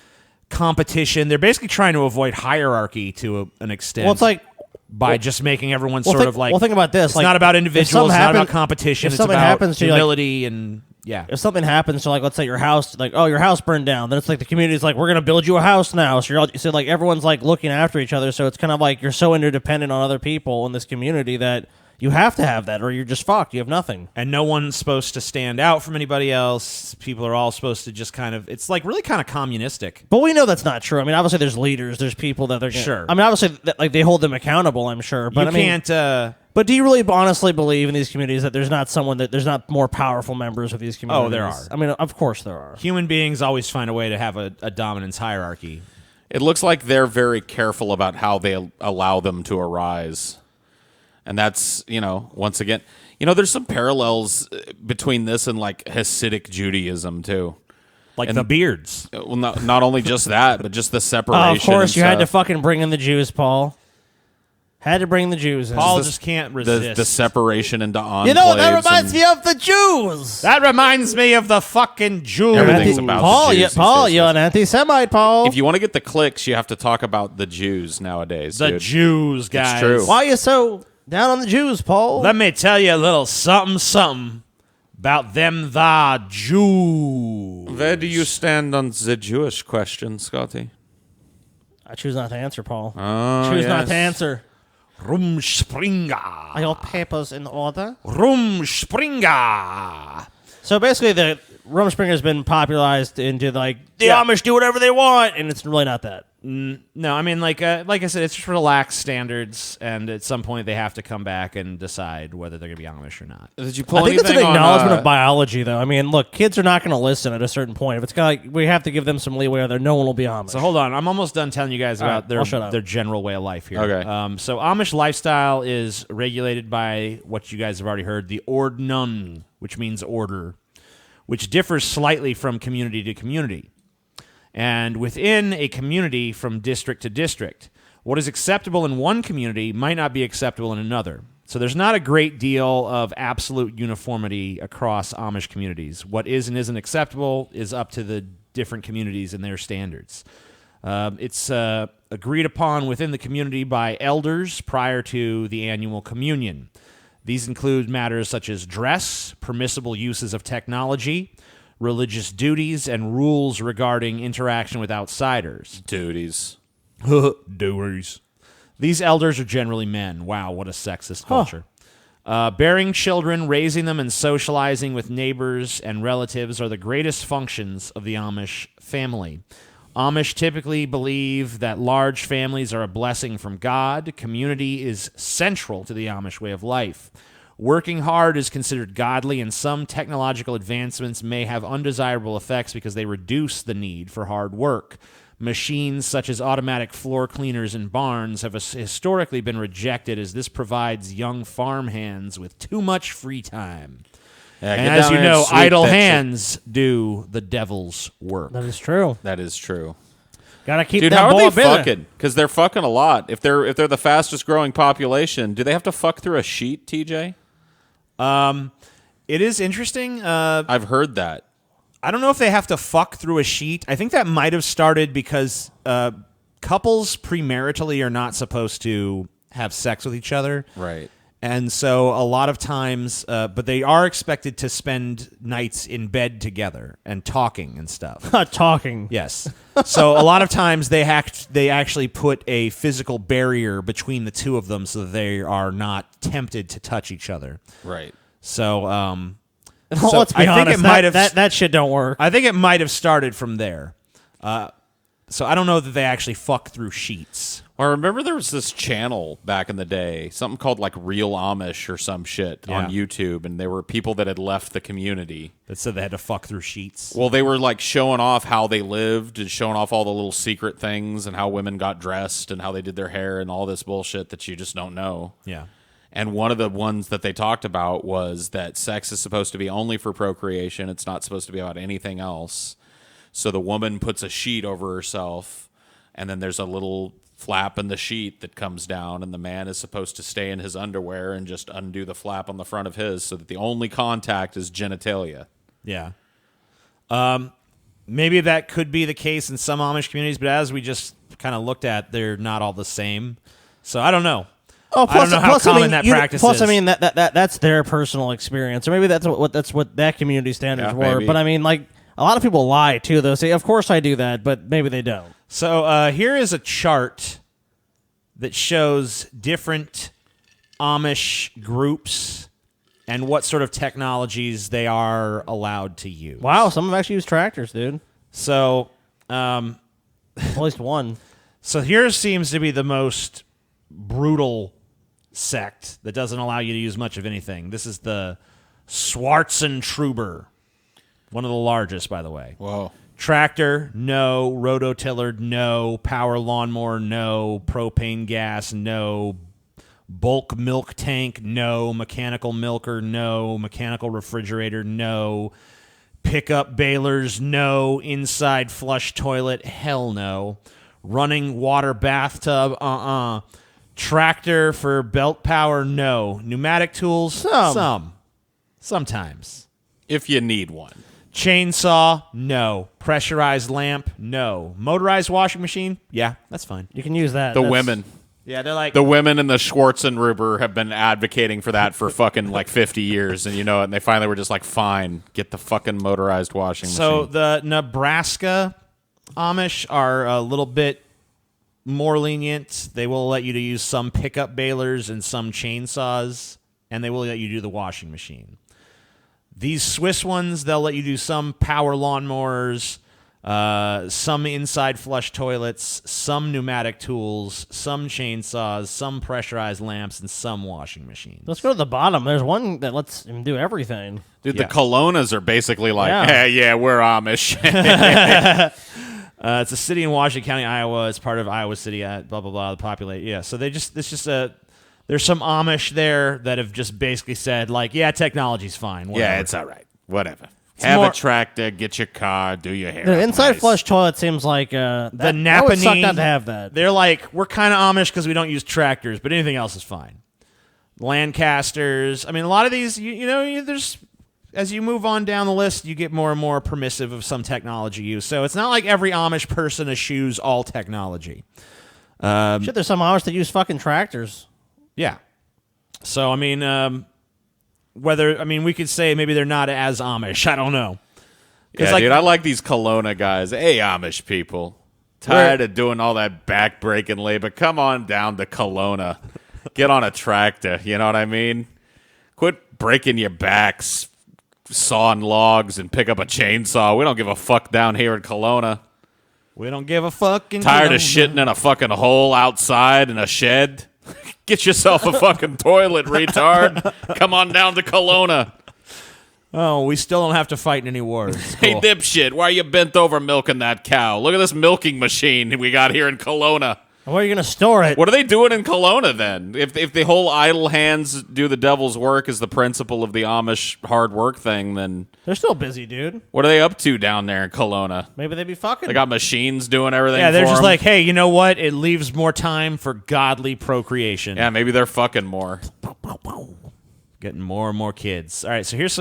competition. They're basically trying to avoid hierarchy to an extent. Well, it's like, by just making everyone well, sort think, of like. well, think about this. It's like, not about if individuals. something It's not happen- about competition. if It's something about happens to you, like- humility and yeah. If something happens to, like, let's say your house, like, oh, your house burned down, then it's like the community's like, we're going to build you a house now. So, so like, everyone's, like, looking after each other. So it's kind of like you're so interdependent on other people in this community that you have to have that or you're just fucked. You have nothing. And no one's supposed to stand out from anybody else. People are all supposed to just kind of. It's like really kind of communistic. But we know that's not true. I mean, obviously, there's leaders, there's people that they're gonna, Sure. I mean, obviously, like they hold them accountable. I'm sure, but You I mean, can't. but do you really honestly believe in these communities that there's not someone that there's not more powerful members of these communities? Oh, there are. I mean, of course there are. Human beings always find a way to have a dominance hierarchy. It looks like they're very careful about how they allow them to arise. And that's, once again, there's some parallels between this and like Hasidic Judaism too. Like the beards. Well, not only just that, but just the separation. Oh, of course, and you had to stuff. fucking bring in the Jews, Paul. Had to bring the Jews in. Paul just can't resist. the separation into enclaves. You know what that reminds and me of? The Jews. That reminds me of the fucking Jews. Everything's about Paul, the Jews Paul, these days. you're an anti-Semite, Paul. If you want to get the clicks, you have to talk about the Jews nowadays. The dude. Jews, guys. It's true. Why are you so down on the Jews, Paul? Let me tell you a little something. About them the Jews. Where do you stand on the Jewish question, Scotty? I choose not to answer, Paul. Oh, choose not yes. to answer. Rumspringa. Are your papers in order? Rumspringa. So basically, the Rumspringa has been popularized into the Amish do whatever they want, and it's really not that. No, I mean, like I said, it's just relaxed standards, and at some point they have to come back and decide whether they're going to be Amish or not. Did you pull I think that's an anything acknowledgement on, of biology, though. I mean, look, kids are not going to listen at a certain point. If it's we have to give them some leeway, or no one will be Amish. So hold on, I'm almost done telling you guys about I'll shut up. their general way of life here. Okay. So Amish lifestyle is regulated by what you guys have already heard, the Ordnung, which means order, which differs slightly from community to community. And within a community from district to district, what is acceptable in one community might not be acceptable in another. So there's not a great deal of absolute uniformity across Amish communities. What is and isn't acceptable is up to the different communities and their standards. It's agreed upon within the community by elders prior to the annual communion. These include matters such as dress, permissible uses of technology, religious duties, and rules regarding interaction with outsiders. duties? Doers. These elders are generally men. Wow, what a sexist culture. Bearing children, raising them, and socializing with neighbors and relatives are the greatest functions of the Amish family. Amish typically believe that large families are a blessing from God. Community is central to the Amish way of life. Working hard is considered godly, and some technological advancements may have undesirable effects because they reduce the need for hard work. Machines such as automatic floor cleaners in barns have historically been rejected, as this provides young farm hands with too much free time. Yeah, And get as down you there and know, sweep idle that shit. hands do the devil's work. That is true. That is true. Gotta keep Dude, that how are ball they busy. fucking? Because they're fucking a lot. If they're the fastest growing population, do they have to fuck through a sheet, TJ? It is interesting. I've heard that. I don't know if they have to fuck through a sheet. I think that might have started because couples premaritally are not supposed to have sex with each other. Right. And so a lot of times, but they are expected to spend nights in bed together and talking and stuff. Talking. Yes. So a lot of times they actually put a physical barrier between the two of them so that they are not tempted to touch each other. Right. So, Well, let's be I think honest. it might have that shit don't work. I think it might have started from there. So I don't know that they actually fuck through sheets. Well, I remember there was this channel back in the day, something called like Real Amish or some shit on Yeah. YouTube, and there were people that had left the community. That said they had to fuck through sheets. Well, they were like showing off how they lived and showing off all the little secret things and how women got dressed and how they did their hair and all this bullshit that you just don't know. Yeah. And one of the ones that they talked about was that sex is supposed to be only for procreation. It's not supposed to be about anything else. So the woman puts a sheet over herself, and then there's a little flap in the sheet that comes down, and the man is supposed to stay in his underwear and just undo the flap on the front of his so that the only contact is genitalia. Yeah. Maybe that could be the case in some Amish communities, but as we just kind of looked at, they're not all the same. So I don't know. Oh, I don't know how common that practice plus, is. I mean, that's their personal experience, or maybe that's what that community standards Yeah, were. maybe. But I mean, like a lot of people lie too. They'll say, "Of course I do that," but maybe they don't. So here is a chart that shows different Amish groups and what sort of technologies they are allowed to use. Wow, some of them actually use tractors, dude. So, At least one. so here seems to be the most brutal sect that doesn't allow you to use much of anything. This is the Schwarzentruber, one of the largest, by the way. Whoa. Tractor, no. Rototiller, no. Power lawnmower, no. Propane gas, no. Bulk milk tank, no. Mechanical milker, no. Mechanical refrigerator, no. Pickup balers, no. Inside flush toilet, hell no. Running water bathtub, Tractor for belt power, no. Pneumatic tools, some. Sometimes. If you need one. Chainsaw, no. Pressurized lamp, no. Motorized washing machine, yeah, that's fine. You can use that. The That's- women. Yeah, they're like The women in the Schwarzenegger have been advocating for that for fucking like 50 years, and and they finally were just like, fine, get the fucking motorized washing So machine. the Nebraska Amish are a little bit more lenient. They will let you to use some pickup balers and some chainsaws, and they will let you do the washing machine. These Swiss ones, they'll let you do some power lawnmowers, some inside flush toilets, some pneumatic tools, some chainsaws, some pressurized lamps, and some washing machines. Let's go to the bottom. There's one that lets him do everything. Dude, yeah. the Kelownas are basically like, Yeah. hey, yeah, we're Amish. It's a city in Washington County, Iowa. It's part of Iowa City, blah, blah, blah, the populate. Yeah, so there's some Amish there that have just basically said, like, yeah, technology's fine. Whatever. Yeah, it's all right. Whatever. Have more- a tractor, get your car, do your hair. The up inside nice. flush toilet seems like that would suck not to have that. They're like, we're kind of Amish because we don't use tractors, but anything else is fine. Lancasters. I mean, a lot of these, there's as you move on down the list, you get more and more permissive of some technology use. So it's not like every Amish person eschews all technology. Shit, there's some Amish that use fucking tractors. Yeah. So, I mean, we could say maybe they're not as Amish. I don't know. Yeah, like- dude, I like these Kelowna guys. Hey, Amish people. Tired of doing all that back-breaking labor. Come on down to Kelowna. Get on a tractor. You know what I mean? Quit breaking your backs, sawing logs, and pick up a chainsaw. We don't give a fuck down here in Kelowna. We don't give a fucking Tired of Kelowna. shitting in a fucking hole outside in a shed? Get yourself a fucking toilet, retard. Come on down to Kelowna. Oh, we still don't have to fight in any wars. Hey, Cool. dipshit, why are you bent over milking that cow? Look at this milking machine we got here in Kelowna. Where are you going to store it? What are they doing in Kelowna then? If the whole idle hands do the devil's work is the principle of the Amish hard work thing, then They're still busy, dude. what are they up to down there in Kelowna? Maybe they'd be fucking. They got machines doing everything Yeah, they're for just 'em? like, hey, you know what? It leaves more time for godly procreation. Yeah, maybe they're fucking more. Getting more and more kids. All right, so here's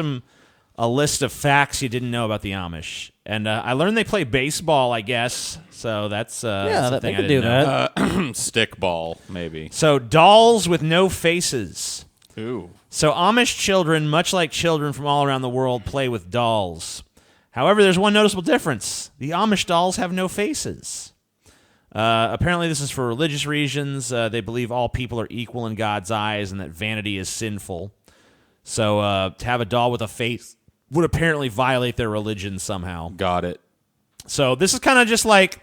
a list of facts you didn't know about the Amish. And I learned they play baseball, I guess. So that's Yeah, something they I could do didn't know. that. Stickball, maybe. So dolls with no faces. Ooh. So Amish children, much like children from all around the world, play with dolls. However, there's one noticeable difference. The Amish dolls have no faces. Apparently, this is for religious reasons. They believe all people are equal in God's eyes and that vanity is sinful. So to have a doll with a face would apparently violate their religion somehow. Got it. So this is kind of just like,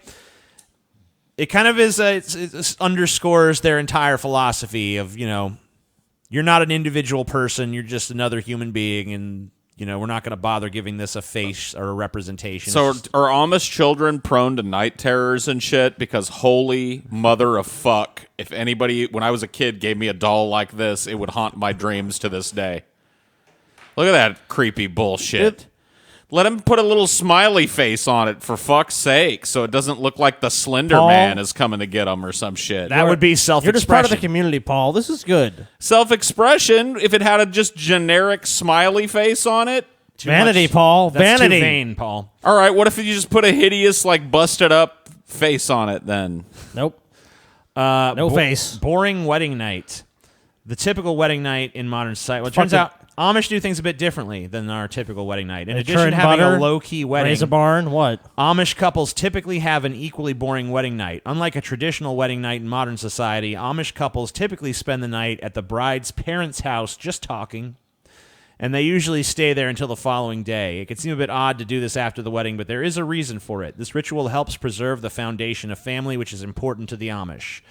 it kind of is, it underscores their entire philosophy of, you're not an individual person, you're just another human being, and, we're not going to bother giving this a face or a representation. So It's just- are Amish children prone to night terrors and shit? Because holy mother of fuck, if anybody, when I was a kid, gave me a doll like this, it would haunt my dreams to this day. Look at that creepy bullshit. Let him put a little smiley face on it, for fuck's sake, so it doesn't look like the Slender Paul? Man is coming to get him or some shit. that would be self-expression. You're just part of the community, Paul. This is good. Self-expression, if it had a just generic smiley face on it. Too Vanity, much. Paul. That's Vanity. too vain, Paul. All right, what if you just put a hideous, like, busted up face on it then? Nope. No face. Boring wedding night. The typical wedding night in modern society. Well, it turns Fucking- out Amish do things a bit differently than our typical wedding night. In They addition churn to having butter, a low-key wedding, Raise a barn. What? Amish couples typically have an equally boring wedding night. Unlike a traditional wedding night in modern society, Amish couples typically spend the night at the bride's parents' house just talking, and they usually stay there until the following day. It can seem a bit odd to do this after the wedding, but there is a reason for it. This ritual helps preserve the foundation of family, which is important to the Amish.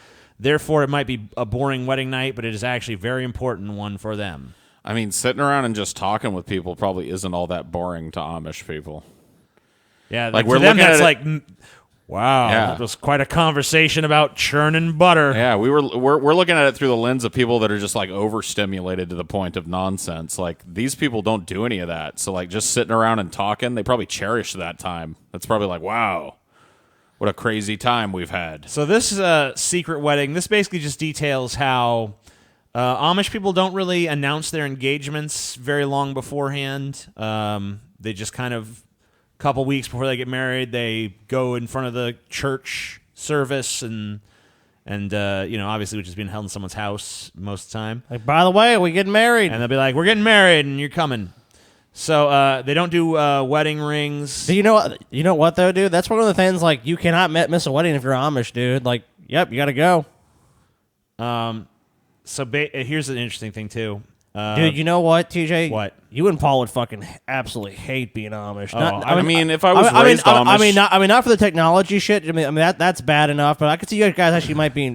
Therefore, it might be a boring wedding night, but it is actually a very important one for them. I mean, sitting around and just talking with people probably isn't all that boring to Amish people. Yeah, Like, to we're them, looking that's at it- like, wow, Yeah. that was quite a conversation about churning butter. Yeah, we're looking at it through the lens of people that are just like overstimulated to the point of nonsense. Like, these people don't do any of that. So like, just sitting around and talking, they probably cherish that time. That's probably like, wow, what a crazy time we've had. So this is a secret wedding. This basically just details how Amish people don't really announce their engagements very long beforehand. They just kind of, a couple weeks before they get married, they go in front of the church service and And, obviously, which is being held in someone's house most of the time. Like, by the way, we getting married. And they'll be like, we're getting married and you're coming. So they don't do wedding rings. Do you know what though, dude? That's one of the things. Like, you cannot miss a wedding if you're Amish, dude. Like, yep, you got to go. So here's an interesting thing too. Dude, you know what, TJ? What? You and Paul would fucking absolutely hate being Amish. I mean, if I was raised Amish, not for the technology shit. I mean that's bad enough. But I could see you guys actually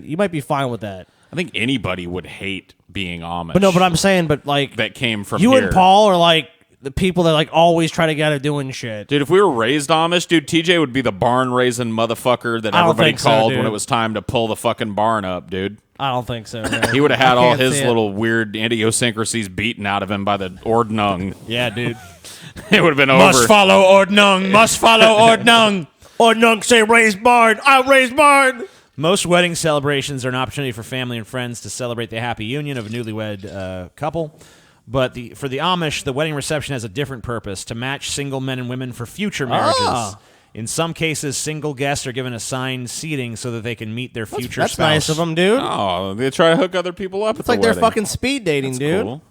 you might be fine with that. I think anybody would hate being Amish. But no, but I'm saying, like that came from you here. and Paul are like the people that like always try to get out of doing shit. Dude, if we were raised Amish, dude, TJ would be the barn raising motherfucker that I don't everybody think so, called dude. when it was time to pull the fucking barn up, dude. I don't think so. Man. He would have had I all can't his see it. little weird idiosyncrasies beaten out of him by the Ordnung. Yeah, dude. It would have been over. Must follow Ordnung. Must follow Ordnung. Ordnung say raise barn. I raise barn. Most wedding celebrations are an opportunity for family and friends to celebrate the happy union of a newlywed couple. But for the Amish, the wedding reception has a different purpose, to match single men and women for future marriages. Ah. In some cases, single guests are given assigned seating so that they can meet their future That's spouse. nice of them, dude. Oh, they try to hook other people up. It's like they're fucking speed dating, That's dude. cool.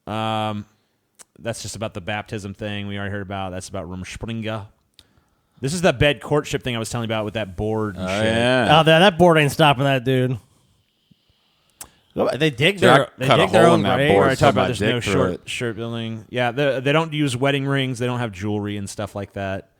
That's just about the baptism thing we already heard about. That's about Rumspringa. This is that bed courtship thing I was telling you about with that board and shit. Yeah. Oh, that board ain't stopping that, dude. They dig Jack their cut a their hole own in that grave. board. Or I talked about Somebody there's no dig through it. shirt building. Yeah, they don't use wedding rings. They don't have jewelry and stuff like that.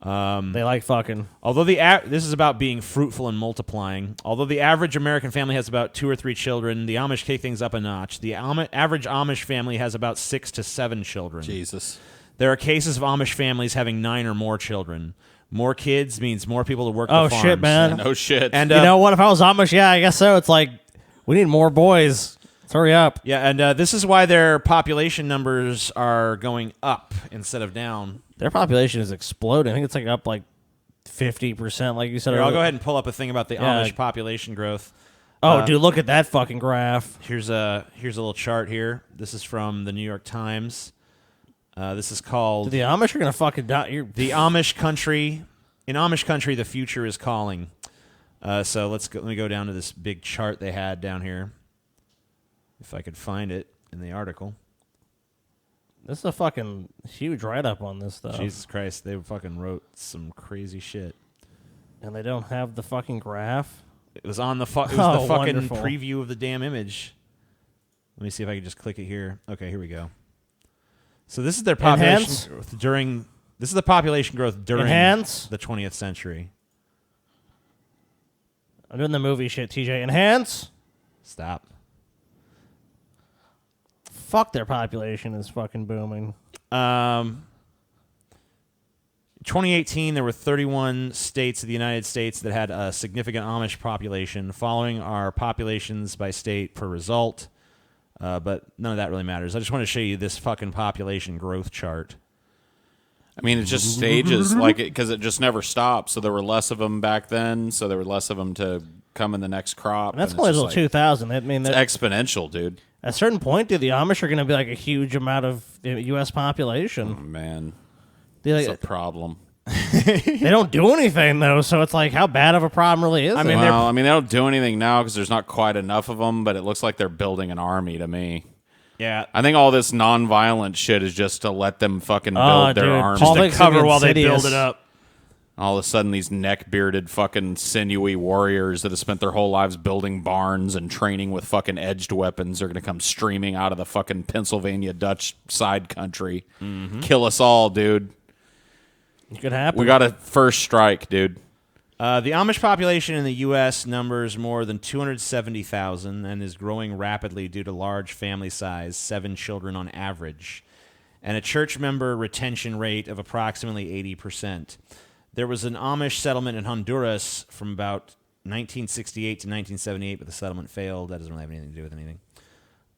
They like fucking. Although this is about being fruitful and multiplying. Although the average American family has about 2 or 3 children, the Amish kick things up a notch. The average Amish family has about 6 to 7 children. Jesus. There are cases of Amish families having 9 or more children. More kids means more people to work the Oh farms. shit, man. No shit. And You know what? If I was Amish, yeah, I guess so. It's like we need more boys. Let's hurry up. yeah, and this is why their population numbers are going up instead of down. Their population is exploding. I think it's like up like 50%, like you said. Here, I'll earlier. go ahead and pull up a thing about the Yeah. Amish population growth. Oh, dude, look at that fucking graph. Here's a little chart here. This is from the New York Times. This is called The Amish are gonna fucking die. The Amish Country. In Amish Country, the future is calling. So let me go down to this big chart they had down here, if I could find it in the article. This is a fucking huge write up on this stuff. Jesus Christ, they fucking wrote some crazy shit. And they don't have the fucking graph. It was on the it was the Oh, fucking wonderful. preview of the damn image. Let me see if I can just click it here. Okay, here we go. So this is their population Enhance? growth during. This is the population growth during Enhance? the 20th century. I'm doing the movie shit, TJ. Enhance? Stop. Fuck, their population is fucking booming. 2018, there were 31 states of the United States that had a significant Amish population. Following are populations by state per result, but none of that really matters. I just want to show you this fucking population growth chart. I mean, it just stages like it because it just never stops. So there were less of them back then. So there were less of them to come in the next crop. And that's and only it's until just like, 2000. I mean, it's exponential, dude. at a certain point, dude, the Amish are going to be like a huge amount of the U.S. population. Oh, man, They, it's a like, problem. they don't do anything, though, so it's like, how bad of a problem really is it? mean, Well, I mean, they don't do anything now because there's not quite enough of them. But it looks like they're building an army to me. Yeah. I think all this non-violent shit is just to let them fucking build Oh, their dude, army. Paul to thinks they're cover while they build insidious. it up. All of a sudden, these neck-bearded, fucking sinewy warriors that have spent their whole lives building barns and training with fucking edged weapons are going to come streaming out of the fucking Pennsylvania Dutch side country. Kill us all, dude. It could happen. We got a first strike, dude. The Amish population in the U.S. numbers more than 270,000 and is growing rapidly due to large family size, 7 children on average, and a church member retention rate of approximately 80%. There was an Amish settlement in Honduras from about 1968 to 1978, but the settlement failed. That doesn't really have anything to do with anything.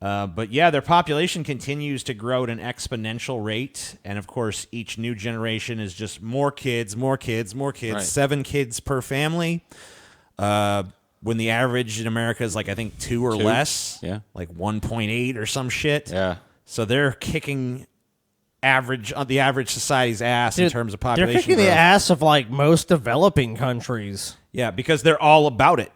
But yeah, their population continues to grow at an exponential rate. And of course, each new generation is just more kids, more kids, more kids, Right. 7 kids per family. When the average in America is like, I think 2 or 2? less. Yeah. Like 1.8 or some shit. Yeah. So they're kicking the average society's ass in terms of population. They're kicking growth. the ass of like most developing countries. Yeah, because they're all about it.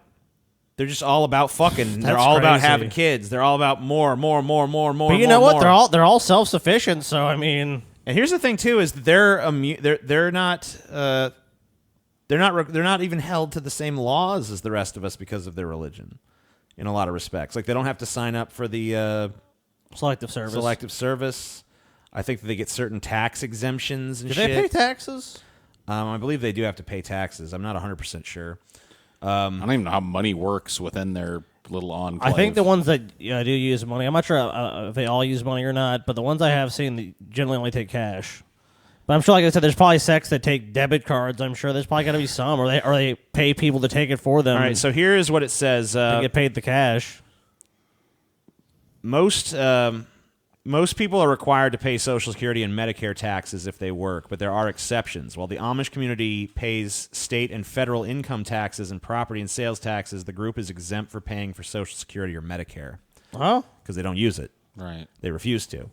They're just all about fucking. They're That's all about crazy. having kids. They're all about more. But you know what? They're all self-sufficient. So I mean, And here's the thing too: is that they're not even held to the same laws as the rest of us because of their religion. In a lot of respects, like they don't have to sign up for the selective service. I think that they get certain tax exemptions and Do shit. they pay taxes? I believe they do have to pay taxes. I'm not 100% sure. I don't even know how money works within their little enclave. I think the ones that do use money, I'm not sure if they all use money or not, but the ones I have seen they generally only take cash. But I'm sure, like I said, there's probably sects that take debit cards. I'm sure there's probably got to be some, or they pay people to take it for them. All right, so here is what it says. They get paid the cash. Most people are required to pay Social Security and Medicare taxes if they work, but there are exceptions. While the Amish community pays state and federal income taxes and property and sales taxes, the group is exempt for paying for Social Security or Medicare. Oh, because they don't use it. Right. They refuse to.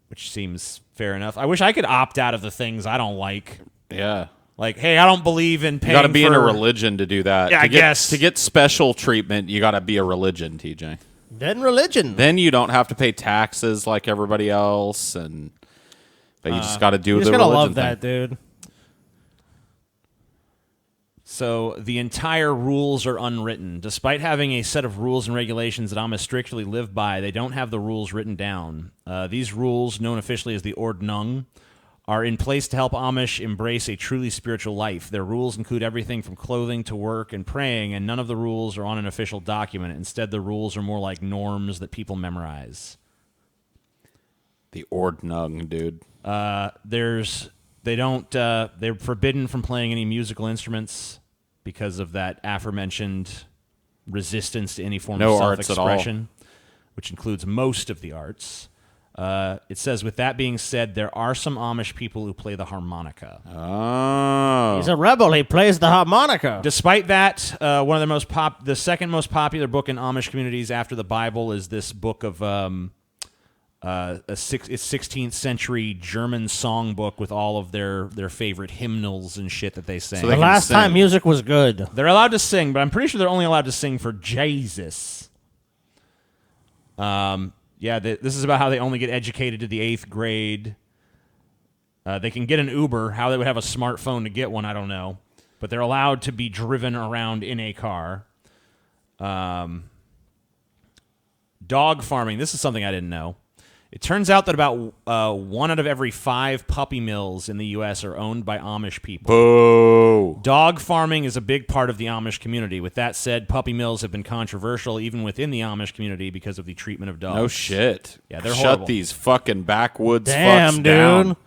Which seems fair enough. I wish I could opt out of the things I don't like. Yeah. Like, hey, I don't believe in paying. You got to be for... in a religion to do that. Yeah, I guess to get special treatment, you got to be a religion, TJ. then religion. Then you don't have to pay taxes like everybody else, but you just got to do You the just gotta religion love thing. that, dude. So the entire rules are unwritten. Despite having a set of rules and regulations that Amish strictly live by, they don't have the rules written down. These rules, known officially as the Ordnung, are in place to help Amish embrace a truly spiritual life. Their rules include everything from clothing to work and praying, and none of the rules are on an official document. Instead, the rules are more like norms that people memorize. The Ordnung, dude. They're forbidden from playing any musical instruments because of that aforementioned resistance to any form No of arts at all. self-expression, which includes most of the arts. It says, with that being said, there are some Amish people who play the harmonica. Oh. He's a rebel. He plays the harmonica. Despite that, one of the second most popular book in Amish communities after the Bible is this book of it's 16th century German songbook with all of their favorite hymnals and shit that they sing. So The last time music was good. They're allowed to sing, but I'm pretty sure they're only allowed to sing for Jesus. This is about how they only get educated to the 8th grade. They can get an Uber. How they would have a smartphone to get one, I don't know. But they're allowed to be driven around in a car. Dog farming. This is something I didn't know. It turns out that about 1 out of every 5 puppy mills in the U.S. are owned by Amish people. Boo. Dog farming is a big part of the Amish community. With that said, puppy mills have been controversial even within the Amish community because of the treatment of dogs. No shit. Yeah, they're Shut horrible. these fucking backwoods Damn, fucks dude. down.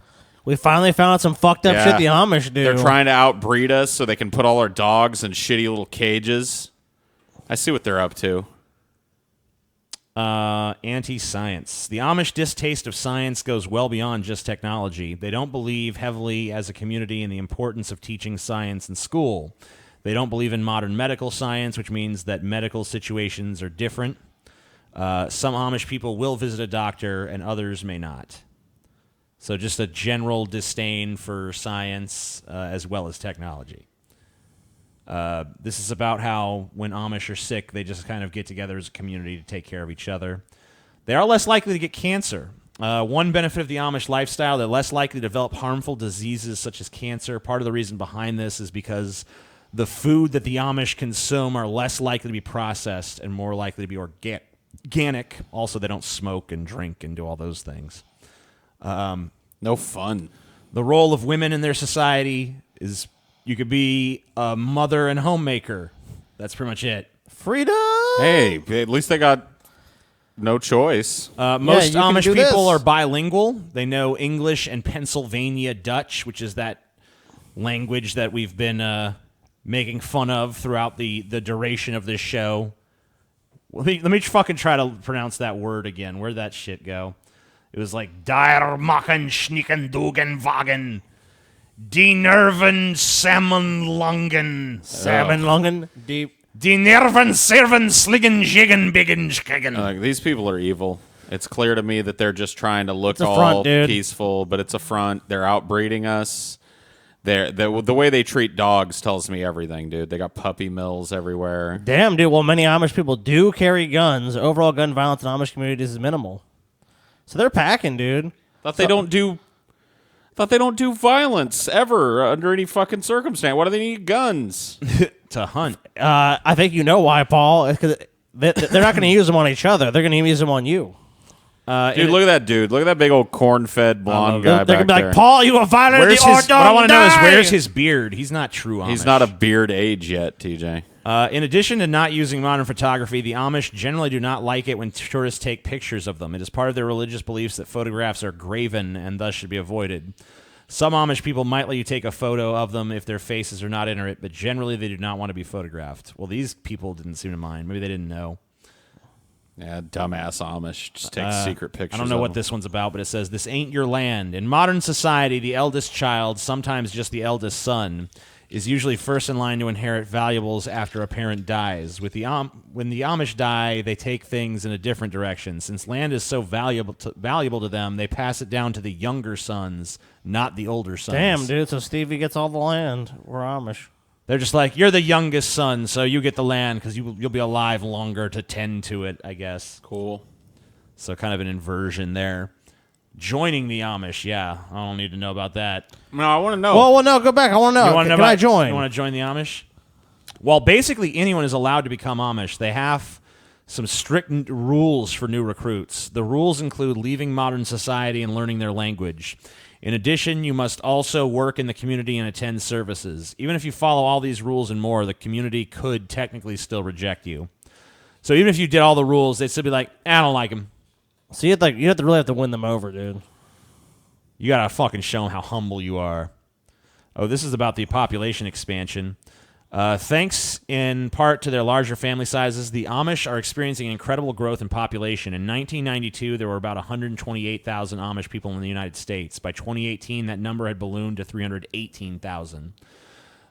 We finally found out some fucked up Yeah. shit the Amish do. They're trying to outbreed us so they can put all our dogs in shitty little cages. I see what they're up to. Anti-science. The Amish distaste of science goes well beyond just technology. They don't believe heavily as a community in the importance of teaching science in school. They don't believe in modern medical science, which means that medical situations are different. Some Amish people will visit a doctor and others may not. So just a general disdain for science as well as technology. This is about how when Amish are sick, they just kind of get together as a community to take care of each other. They are less likely to get cancer. One benefit of the Amish lifestyle, they're less likely to develop harmful diseases such as cancer. Part of the reason behind this is because the food that the Amish consume are less likely to be processed and more likely to be organic. Also, they don't smoke and drink and do all those things. No fun. The role of women in their society is you could be a mother and homemaker. That's pretty much it. Freedom. Hey, at least they got no choice. Most you can Amish do people this. are bilingual. They know English and Pennsylvania Dutch, which is that language that we've been making fun of throughout the duration of this show. Let me fucking try to pronounce that word again. Where'd that shit go? It was like "Dir machen schnicken dugen wagen, die Nerven salmon lungen, Salmon lungen deep. die Nerven serven sligen jigen bigen skegen." These people are evil. It's clear to me that they're just trying to look a all front, dude. peaceful, but it's a front. They're outbreeding us. The way they treat dogs tells me everything, dude. They got puppy mills everywhere. Damn, dude. Well, many Amish people do carry guns. Overall gun violence in Amish communities is minimal. So they're packing, dude. Thought they don't do violence ever under any fucking circumstance. Why do they need guns? To hunt. I think you know why, Paul. It's 'cause they're not going to use them on each other. They're going to use them on you. Dude, look at that dude. Look at that big old corn-fed blonde guy They're back going to be there. like, Paul, you have violated the order. What I want to know is where's his beard? He's not true Amish. He's not a beard age yet, TJ. In addition to not using modern photography, the Amish generally do not like it when tourists take pictures of them. It is part of their religious beliefs that photographs are graven and thus should be avoided. Some Amish people might let you take a photo of them if their faces are not in it, but generally they do not want to be photographed. Well, these people didn't seem to mind. Maybe they didn't know. Yeah, dumbass Amish just take secret pictures. I don't know of what them. this one's about, but it says, "This ain't your land." In modern society, the eldest child, sometimes just the eldest son, is usually first in line to inherit valuables after a parent dies. When the Amish die, they take things in a different direction. Since land is so valuable to them, they pass it down to the younger sons, not the older sons. Damn, dude. So Stevie gets all the land. We're Amish. They're just like, you're the youngest son, so you get the land because you'll be alive longer to tend to it, I guess. Cool. So kind of an inversion there. Joining the Amish, yeah. I don't need to know about that. No, I want to know. Well, no, go back. I want to know. Can I join? You want to join the Amish? Well, basically anyone is allowed to become Amish. They have some strict rules for new recruits. The rules include leaving modern society and learning their language. In addition, you must also work in the community and attend services. Even if you follow all these rules and more, the community could technically still reject you. So even if you did all the rules, they'd still be like, I don't like him. So you have to really have to win them over, dude. You gotta fucking show them how humble you are. Oh, this is about the population expansion. Thanks in part to their larger family sizes, the Amish are experiencing incredible growth in population. In 1992, there were about 128,000 Amish people in the United States. By 2018, that number had ballooned to 318,000.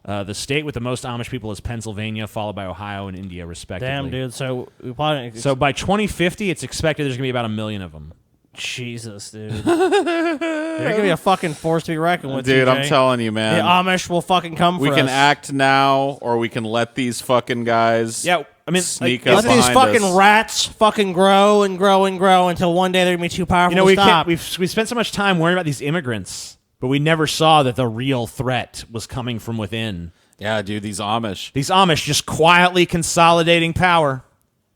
The state with the most Amish people is Pennsylvania, followed by Ohio and India, respectively. Damn, dude. So we probably So by 2050, it's expected there's going to be about 1 million of them. Jesus, dude. They're gonna be a fucking force to be reckoned with, dude, TJ. I'm telling you, man. The Amish will fucking come for us. We can act now, or we can let these fucking guys sneak up let these behind fucking us. rats fucking grow and grow and grow until one day they're gonna be too powerful to stop. we spent so much time worrying about these immigrants, but we never saw that the real threat was coming from within. Yeah, dude, these Amish. These Amish just quietly consolidating power,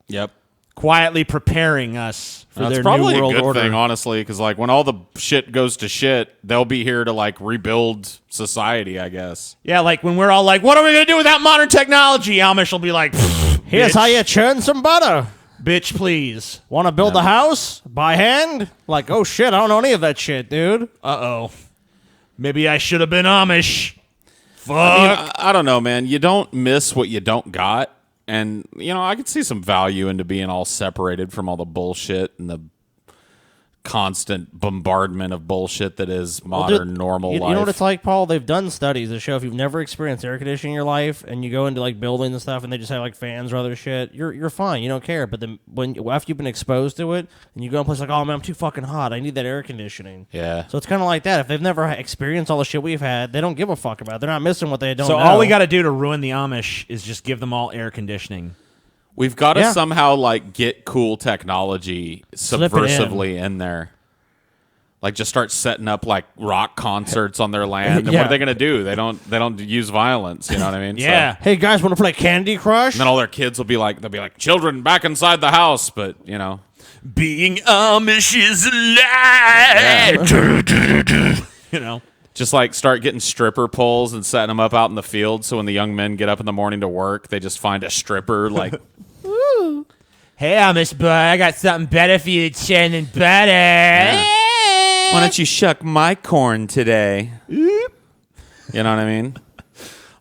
Yep. quietly preparing us for That's their probably new world a good order. thing, honestly, because like when all the shit goes to shit, they'll be here to like rebuild society, I guess. Yeah, like when we're all like, what are we gonna do without modern technology? Amish will be like, Here's bitch, how you churn some butter. bitch, please. Want to build a house by hand? Like, oh shit, I don't know any of that shit, dude. Uh-oh. Maybe I should have been Amish. Fuck. I mean, I don't know, man. You don't miss what you don't got. And, you know, I could see some value into being all separated from all the bullshit and the constant bombardment of bullshit that is modern, normal life. You know what it's like, Paul? They've done studies that show if you've never experienced air conditioning in your life and you go into like buildings and stuff and they just have like fans or other shit, you're fine. You don't care. But then after you've been exposed to it and you go in a place like, oh man, I'm too fucking hot. I need that air conditioning. Yeah. So it's kind of like that. If they've never experienced all the shit we've had, they don't give a fuck about it. They're not missing what they don't know. So all we got to do to ruin the Amish is just give them all air conditioning. We've got to Yeah. somehow like get cool technology Slip it subversively in there. Like just start setting up like rock concerts on their land. And Yeah. what are they gonna do? They don't use violence. You know what I mean? Yeah. So, Hey guys, want to play Candy Crush? and then all their kids will be like, they'll be like, children back inside the house. But you know, Being Amish is alive. You know. just like start getting stripper poles and setting them up out in the field. So when the young men get up in the morning to work, they just find a stripper like. Hey, Amish boy, I got something better for you to churn than butter. Why don't you shuck my corn today? You know what I mean?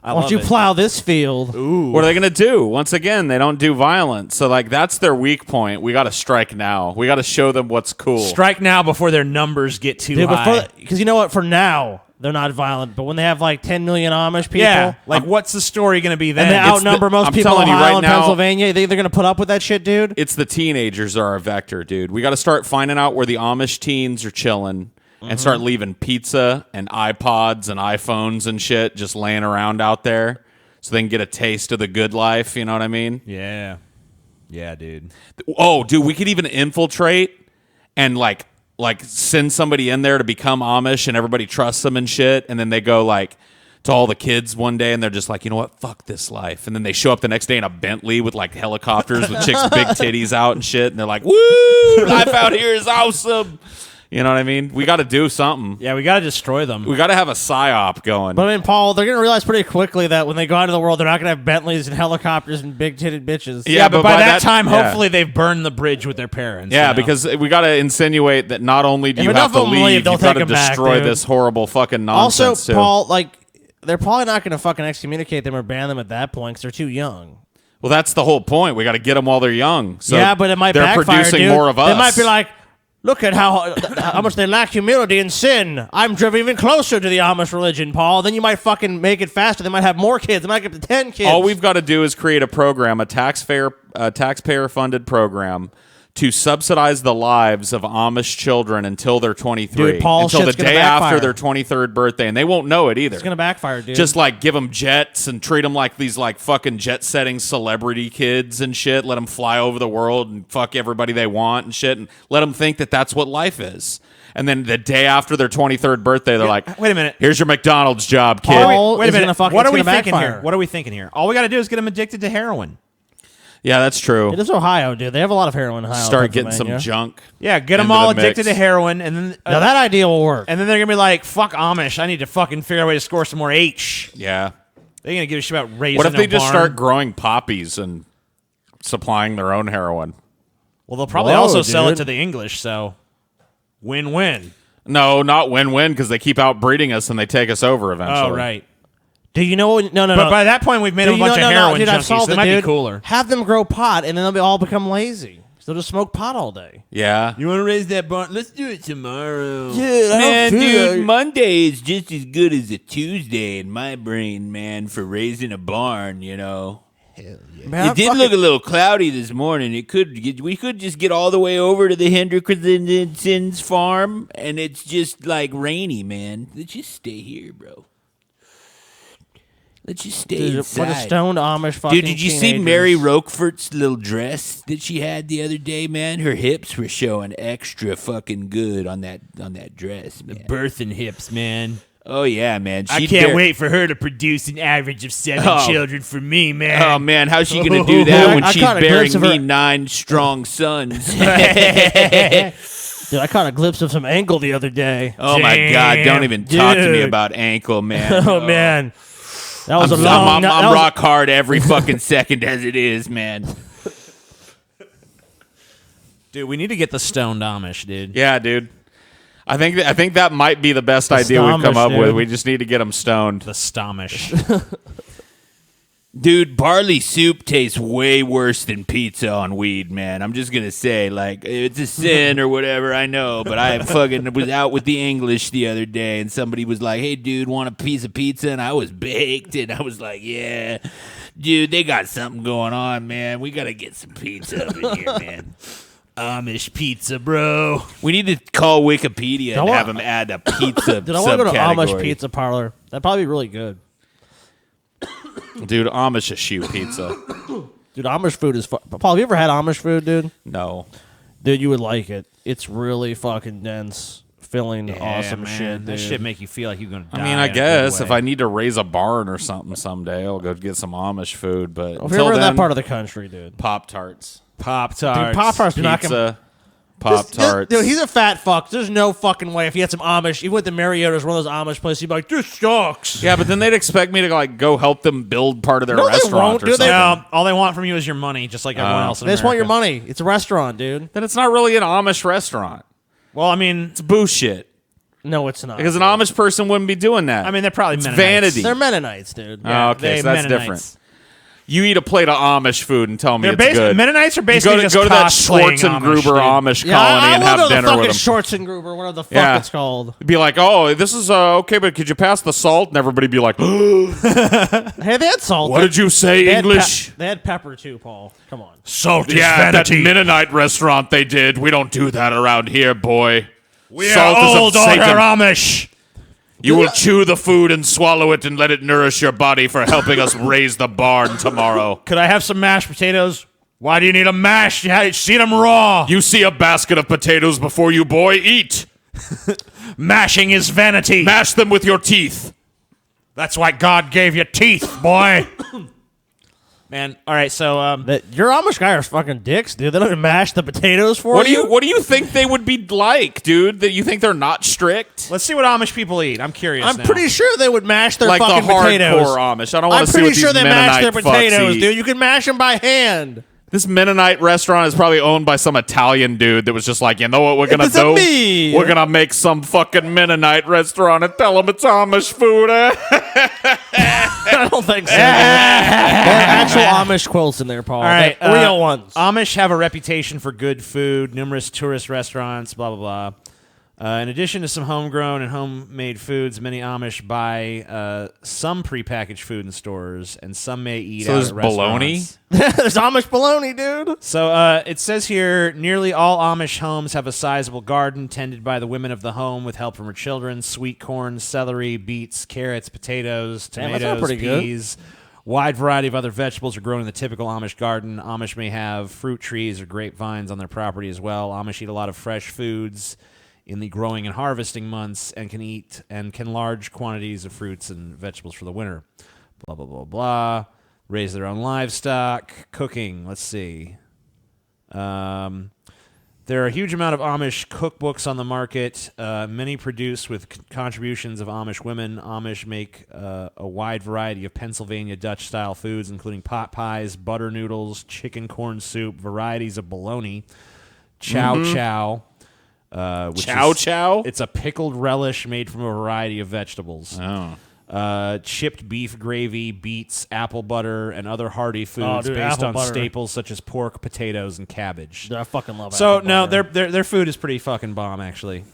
I Why don't love you it. plow this field? What are they going to do? Once again, they don't do violence. So, like, that's their weak point. We got to strike now. We got to show them what's cool. Strike now before their numbers get too Dude, high. because you know what? For now, they're not violent. But when they have like 10 million Amish people, Yeah, like what's the story going to be then? and they outnumber most I'm people in telling you Ohio right and now- Pennsylvania, they're going to put up with that shit, dude. It's the teenagers are our vector, dude. We got to start finding out where the Amish teens are chilling and start leaving pizza and iPods and iPhones and shit just laying around out there so they can get a taste of the good life. You know what I mean? Yeah. Yeah, dude. Oh, dude, we could even infiltrate and like send somebody in there to become Amish and everybody trusts them and shit. And then they go like to all the kids one day and they're just like, you know what? Fuck this life. And then they show up the next day in a Bentley with like helicopters with chicks' big titties out and shit. And they're like, woo, life out here is awesome. You know what I mean? We got to do something. Yeah, we got to destroy them. We got to have a psyop going. But I mean, Paul, they're going to realize pretty quickly that when they go out into the world, they're not going to have Bentleys and helicopters and big-titted bitches. Yeah, but by that time, yeah. hopefully they've burned the bridge with their parents. Yeah, you know? because we got to insinuate that not only do If you enough have to of 'em leave, leave, they'll you've got to take 'em back, destroy dude. this horrible fucking Also, nonsense too. Paul, like, they're probably not going to fucking excommunicate them or ban them at that point because they're too young. Well, that's the whole point. We got to get them while they're young. So yeah, but it might they're backfire, producing dude. more of us. They might be like, look at how much they lack humility and sin. I'm driven even closer to the Amish religion, Paul. Then you might fucking make it faster. They might have more kids. They might get to 10 kids. all we've got to do is create a program, a taxpayer-funded program to subsidize the lives of Amish children until they're 23, Dude, Paul, until the shit's gonna day after backfire. their 23rd birthday, and they won't know it either. It's going to backfire, dude. Just like give them jets and treat them like these like fucking jet-setting celebrity kids and shit. Let them fly over the world and fuck everybody they want and shit, and let them think that that's what life is. And then the day after their 23rd birthday, they're like, wait a minute. Here's your McDonald's job, kid." Paul Wait a is minute. gonna fucking- What are it's we gonna thinking backfire. here? What are we thinking here? All we got to do is get them addicted to heroin. Yeah, that's true. It is Ohio, dude. They have a lot of heroin in Ohio. Start getting some Pennsylvania. junk. Yeah, get them into all the addicted mix. to heroin, and then Now, that idea will work. and then they're gonna be like, "Fuck Amish! I need to fucking figure out a way to score some more H." Yeah. They're gonna give a shit about raising. What if they a just barn. start growing poppies and supplying their own heroin? Well, they'll probably Whoa, also sell it dude. to the English. So, win-win. No, not win-win because they keep outbreeding us and they take us over eventually. Oh, right. Do you know? No, no, But no. by that point, we've made Do them a you bunch know- of no, no, heroin dude, I've junkies. solved So it, they might dude. be cooler. Have them grow pot, and then they'll all become lazy. So they'll just smoke pot all day. Yeah. You want to raise that barn? Let's do it tomorrow. Man, dude, Monday is just as good as a Tuesday in my brain, man, for raising a barn, you know. Man, It did look a little cloudy this morning. We could just get all the way over to the Hendrickson's farm, and it's just like rainy, man. Let's just stay here, bro. Let's just stay Dude, inside. what a stoned Amish fucking Dude, did you see teenagers. Mary Roquefort's little dress that she had the other day, man? Her hips were showing extra fucking good on that dress, man. Birthing hips, man. Oh yeah, man. I She'd can't bear- wait for her to produce an average of 7 Oh. children for me, man. Oh man, how's she gonna do that when I she's caught a glimpse bearing of me her- 9 strong sons? Dude, I caught a glimpse of some ankle the other day. Oh my God! Don't even talk to me dude. about ankle, man. Oh, man. That was I'm, a long... I'm, that I'm was- rock hard every fucking second as it is, man. Dude, we need to get the stoned Amish, dude. Yeah, dude. I think that might be the best idea we've come Stomish, up with. dude. We just need to get them stoned. The Stomish. Dude, barley soup tastes way worse than pizza on weed, man. I'm just gonna say, like, it's a sin or whatever, I know, but I fucking was out with the English the other day, and somebody was like, "Hey, dude, want a piece of pizza?" And I was baked, and I was like, "Yeah, dude, they got something going on, man. We gotta get some pizza up in here, man." Amish pizza, bro. We need to call Wikipedia and want- have them add a pizza Dude, I want to go to Amish subcategory. Pizza Parlor. That'd probably be really good. Dude, Amish eschew pizza. Dude, Amish food is... Paul, have you ever had Amish food, dude? No. Dude, you would like it. It's really fucking dense, filling, awesome man. shit, That dude. shit make you feel like you're gonna die. I mean, I in a good guess if way. I need to raise a barn or something someday, I'll go get some Amish food. But If you're until ever in then, that part of the country, dude. Pop-Tarts. Pop-Tarts. Dude, Pop-Tarts do not... Pizza. Pop-Tarts. Dude, he's a fat fuck. There's no fucking way. If he had some Amish, he went to Mariota's, one of those Amish places, he'd be like, this sucks. Yeah, but then they'd expect me to like go help them build part of their No, they restaurant won't, or dude. They- something. No, all they want from you is your money, just like everyone else in They just want your America. money. It's a restaurant, dude. Then it's not really an Amish restaurant. Well, I mean, It's bullshit. No, it's not. Because an Amish person wouldn't be doing that. I mean, they're probably it's Mennonites. vanity. They're Mennonites, dude. Oh, okay, they so that's Mennonites. different. You eat a plate of Amish food and tell me it's good. Mennonites are basically go to that Schwarzenegruber Amish colony and have dinner with them. Schwarzenegruber, whatever the fuck it's called. Be like, oh, this is okay, but could you pass the salt? And everybody be like, hey, they had salt. What did you say, English? They had pepper too, Paul. Come on. Salt is vanity. That Mennonite restaurant they did. We don't do that around here, boy. We are old order Amish. You will chew the food and swallow it and let it nourish your body for helping us raise the barn tomorrow. Could I have some mashed potatoes? Why do you need a mash? You see them raw. You see a basket of potatoes before you, boy. Eat. Mashing is vanity. Mash them with your teeth. That's why God gave you teeth, boy. Man, all right, so your Amish guys are fucking dicks, dude. They don't even mash the potatoes for you. What do you think they would be like, dude? That you think they're not strict? Let's see what Amish people eat. I'm curious. I'm pretty sure they would mash their like fucking the potatoes. Hardcore Amish. I don't want I'm to see what pretty sure these they mash their Mennonite potatoes, fucks eat. dude. You can mash them by hand. This Mennonite restaurant is probably owned by some Italian dude that was just like, you know what we're gonna do? Me. We're gonna make some fucking Mennonite restaurant and tell them it's Amish food. I don't think so. They have actual Amish quilts in there, Paul. All right, real ones. Amish have a reputation for good food, numerous tourist restaurants, blah, blah, blah. In addition to some homegrown and homemade foods, many Amish buy some prepackaged food in stores, and some may eat out at restaurants. There's Amish bologna, dude. So it says here, nearly all Amish homes have a sizable garden tended by the women of the home with help from her children. Sweet corn, celery, beets, carrots, potatoes, tomatoes, peas. Wide variety of other vegetables are grown in the typical Amish garden. Amish may have fruit trees or grapevines on their property as well. Amish eat a lot of fresh foods in the growing and harvesting months and can large quantities of fruits and vegetables for the winter. Blah, blah, blah, blah. Raise their own livestock. Cooking. Let's see. There are a huge amount of Amish cookbooks on the market, many produced with contributions of Amish women. Amish make a wide variety of Pennsylvania Dutch-style foods, including pot pies, butter noodles, chicken corn soup, varieties of bologna, chow chow. Chow? It's a pickled relish made from a variety of vegetables. Chipped beef gravy, beets, apple butter, and other hearty foods based on staples such as pork, potatoes, and cabbage. Dude, I fucking love So, apple no, butter. their food is pretty fucking bomb, actually.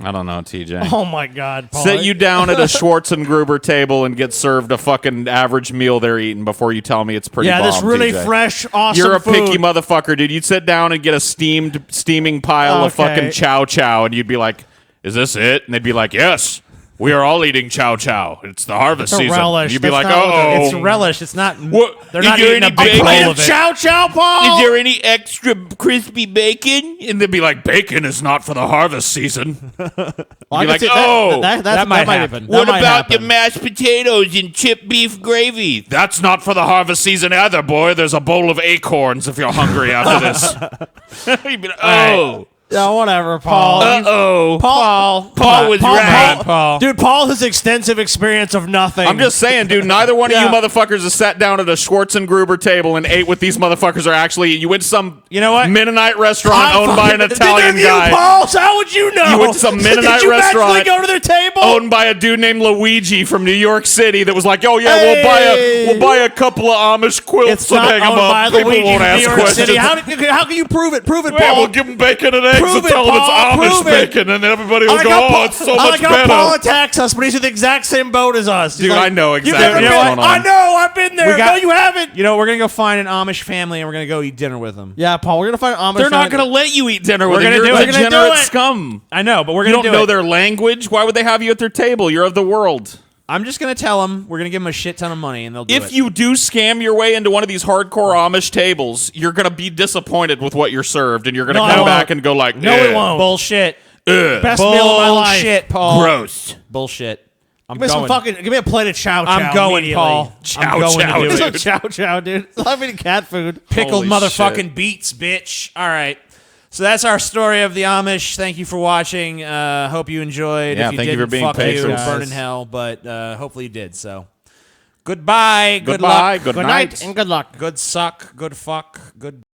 I don't know, TJ. Oh, my God, Paul. Sit you down at a Schwarzenegruber table and get served a fucking average meal they're eating before you tell me it's pretty bomb, this really TJ. fresh, awesome You're a food. picky motherfucker, dude. You'd sit down and get a steaming pile of fucking chow chow, and you'd be like, is this it? And they'd be like, yes. We are all eating chow chow. It's the harvest season. Relish. You'd be That's like, not what oh. It's relish. It's not. What? They're not Is there eating a any big bacon? bowl of it. Chow chow, Paul. Is there any extra crispy bacon? And they'd be like, bacon is not for the harvest season. Well, You'd be like, oh. That might happen. What about your mashed potatoes and chipped beef gravy? That's not for the harvest season either, boy. There's a bowl of acorns if you're hungry after this. You'd be like, oh. Yeah, whatever, Paul. Uh-oh. Paul was right. Paul. Dude, Paul has extensive experience of nothing. I'm just saying, dude, neither one of you motherfuckers has sat down at a Schwarzenegruber table and ate what these motherfuckers are actually. You went to some Mennonite restaurant owned by an Italian guy. Paul, so how would you know? You went to some Mennonite Did you restaurant actually go to their table? owned by a dude named Luigi from New York City that was like, oh, yeah, we'll buy a couple of Amish quilts It's and not hang them owned by up. People Luigi won't from ask New York questions. City. How can you prove it? Prove it, Yeah, Paul. we'll give them bacon and eggs Prove and it, tell them it's Paul. Amish Prove it. bacon, and then everybody will I go, like how oh, it's so I much like how better. Paul attacks us, but he's in the exact same boat as us. He's Dude, like, I know You've exactly never what's been? going on. I know. I've been there. No, you haven't. You know, we're going to go find an Amish family, and we're going to go eat dinner with them. Yeah, Paul, we're going to find Amish. They're not going to let you eat dinner with We're them. gonna You're do a it. We're gonna degenerate do it. scum. I know, but we're You going to don't do know it. their language? Why would they have you at their table? You're of the world. I'm just going to tell them. We're going to give them a shit ton of money, and they'll do it. If you do scam your way into one of these hardcore Amish tables, you're going to be disappointed with what you're served, and you're going to come back and go like, No, it won't. Bullshit. Best meal of my life. Bullshit, Paul. Gross. Bullshit. I'm Give me going. some fucking. Give me a plate of chow chow. I'm going, immediately. Paul. I'm going chow, to do dude. it. Some chow chow, dude. I'm eating cat food. Pickled Holy motherfucking shit. beets, bitch. All right. So that's our story of the Amish. Thank you for watching. Hope you enjoyed. Yeah, if you thank you didn't, for being fuck patrons. you, Guys. burn in hell. But hopefully you did. So goodbye. Good Goodbye. luck. Good Good night. night and good luck. Good suck. Good fuck. Good.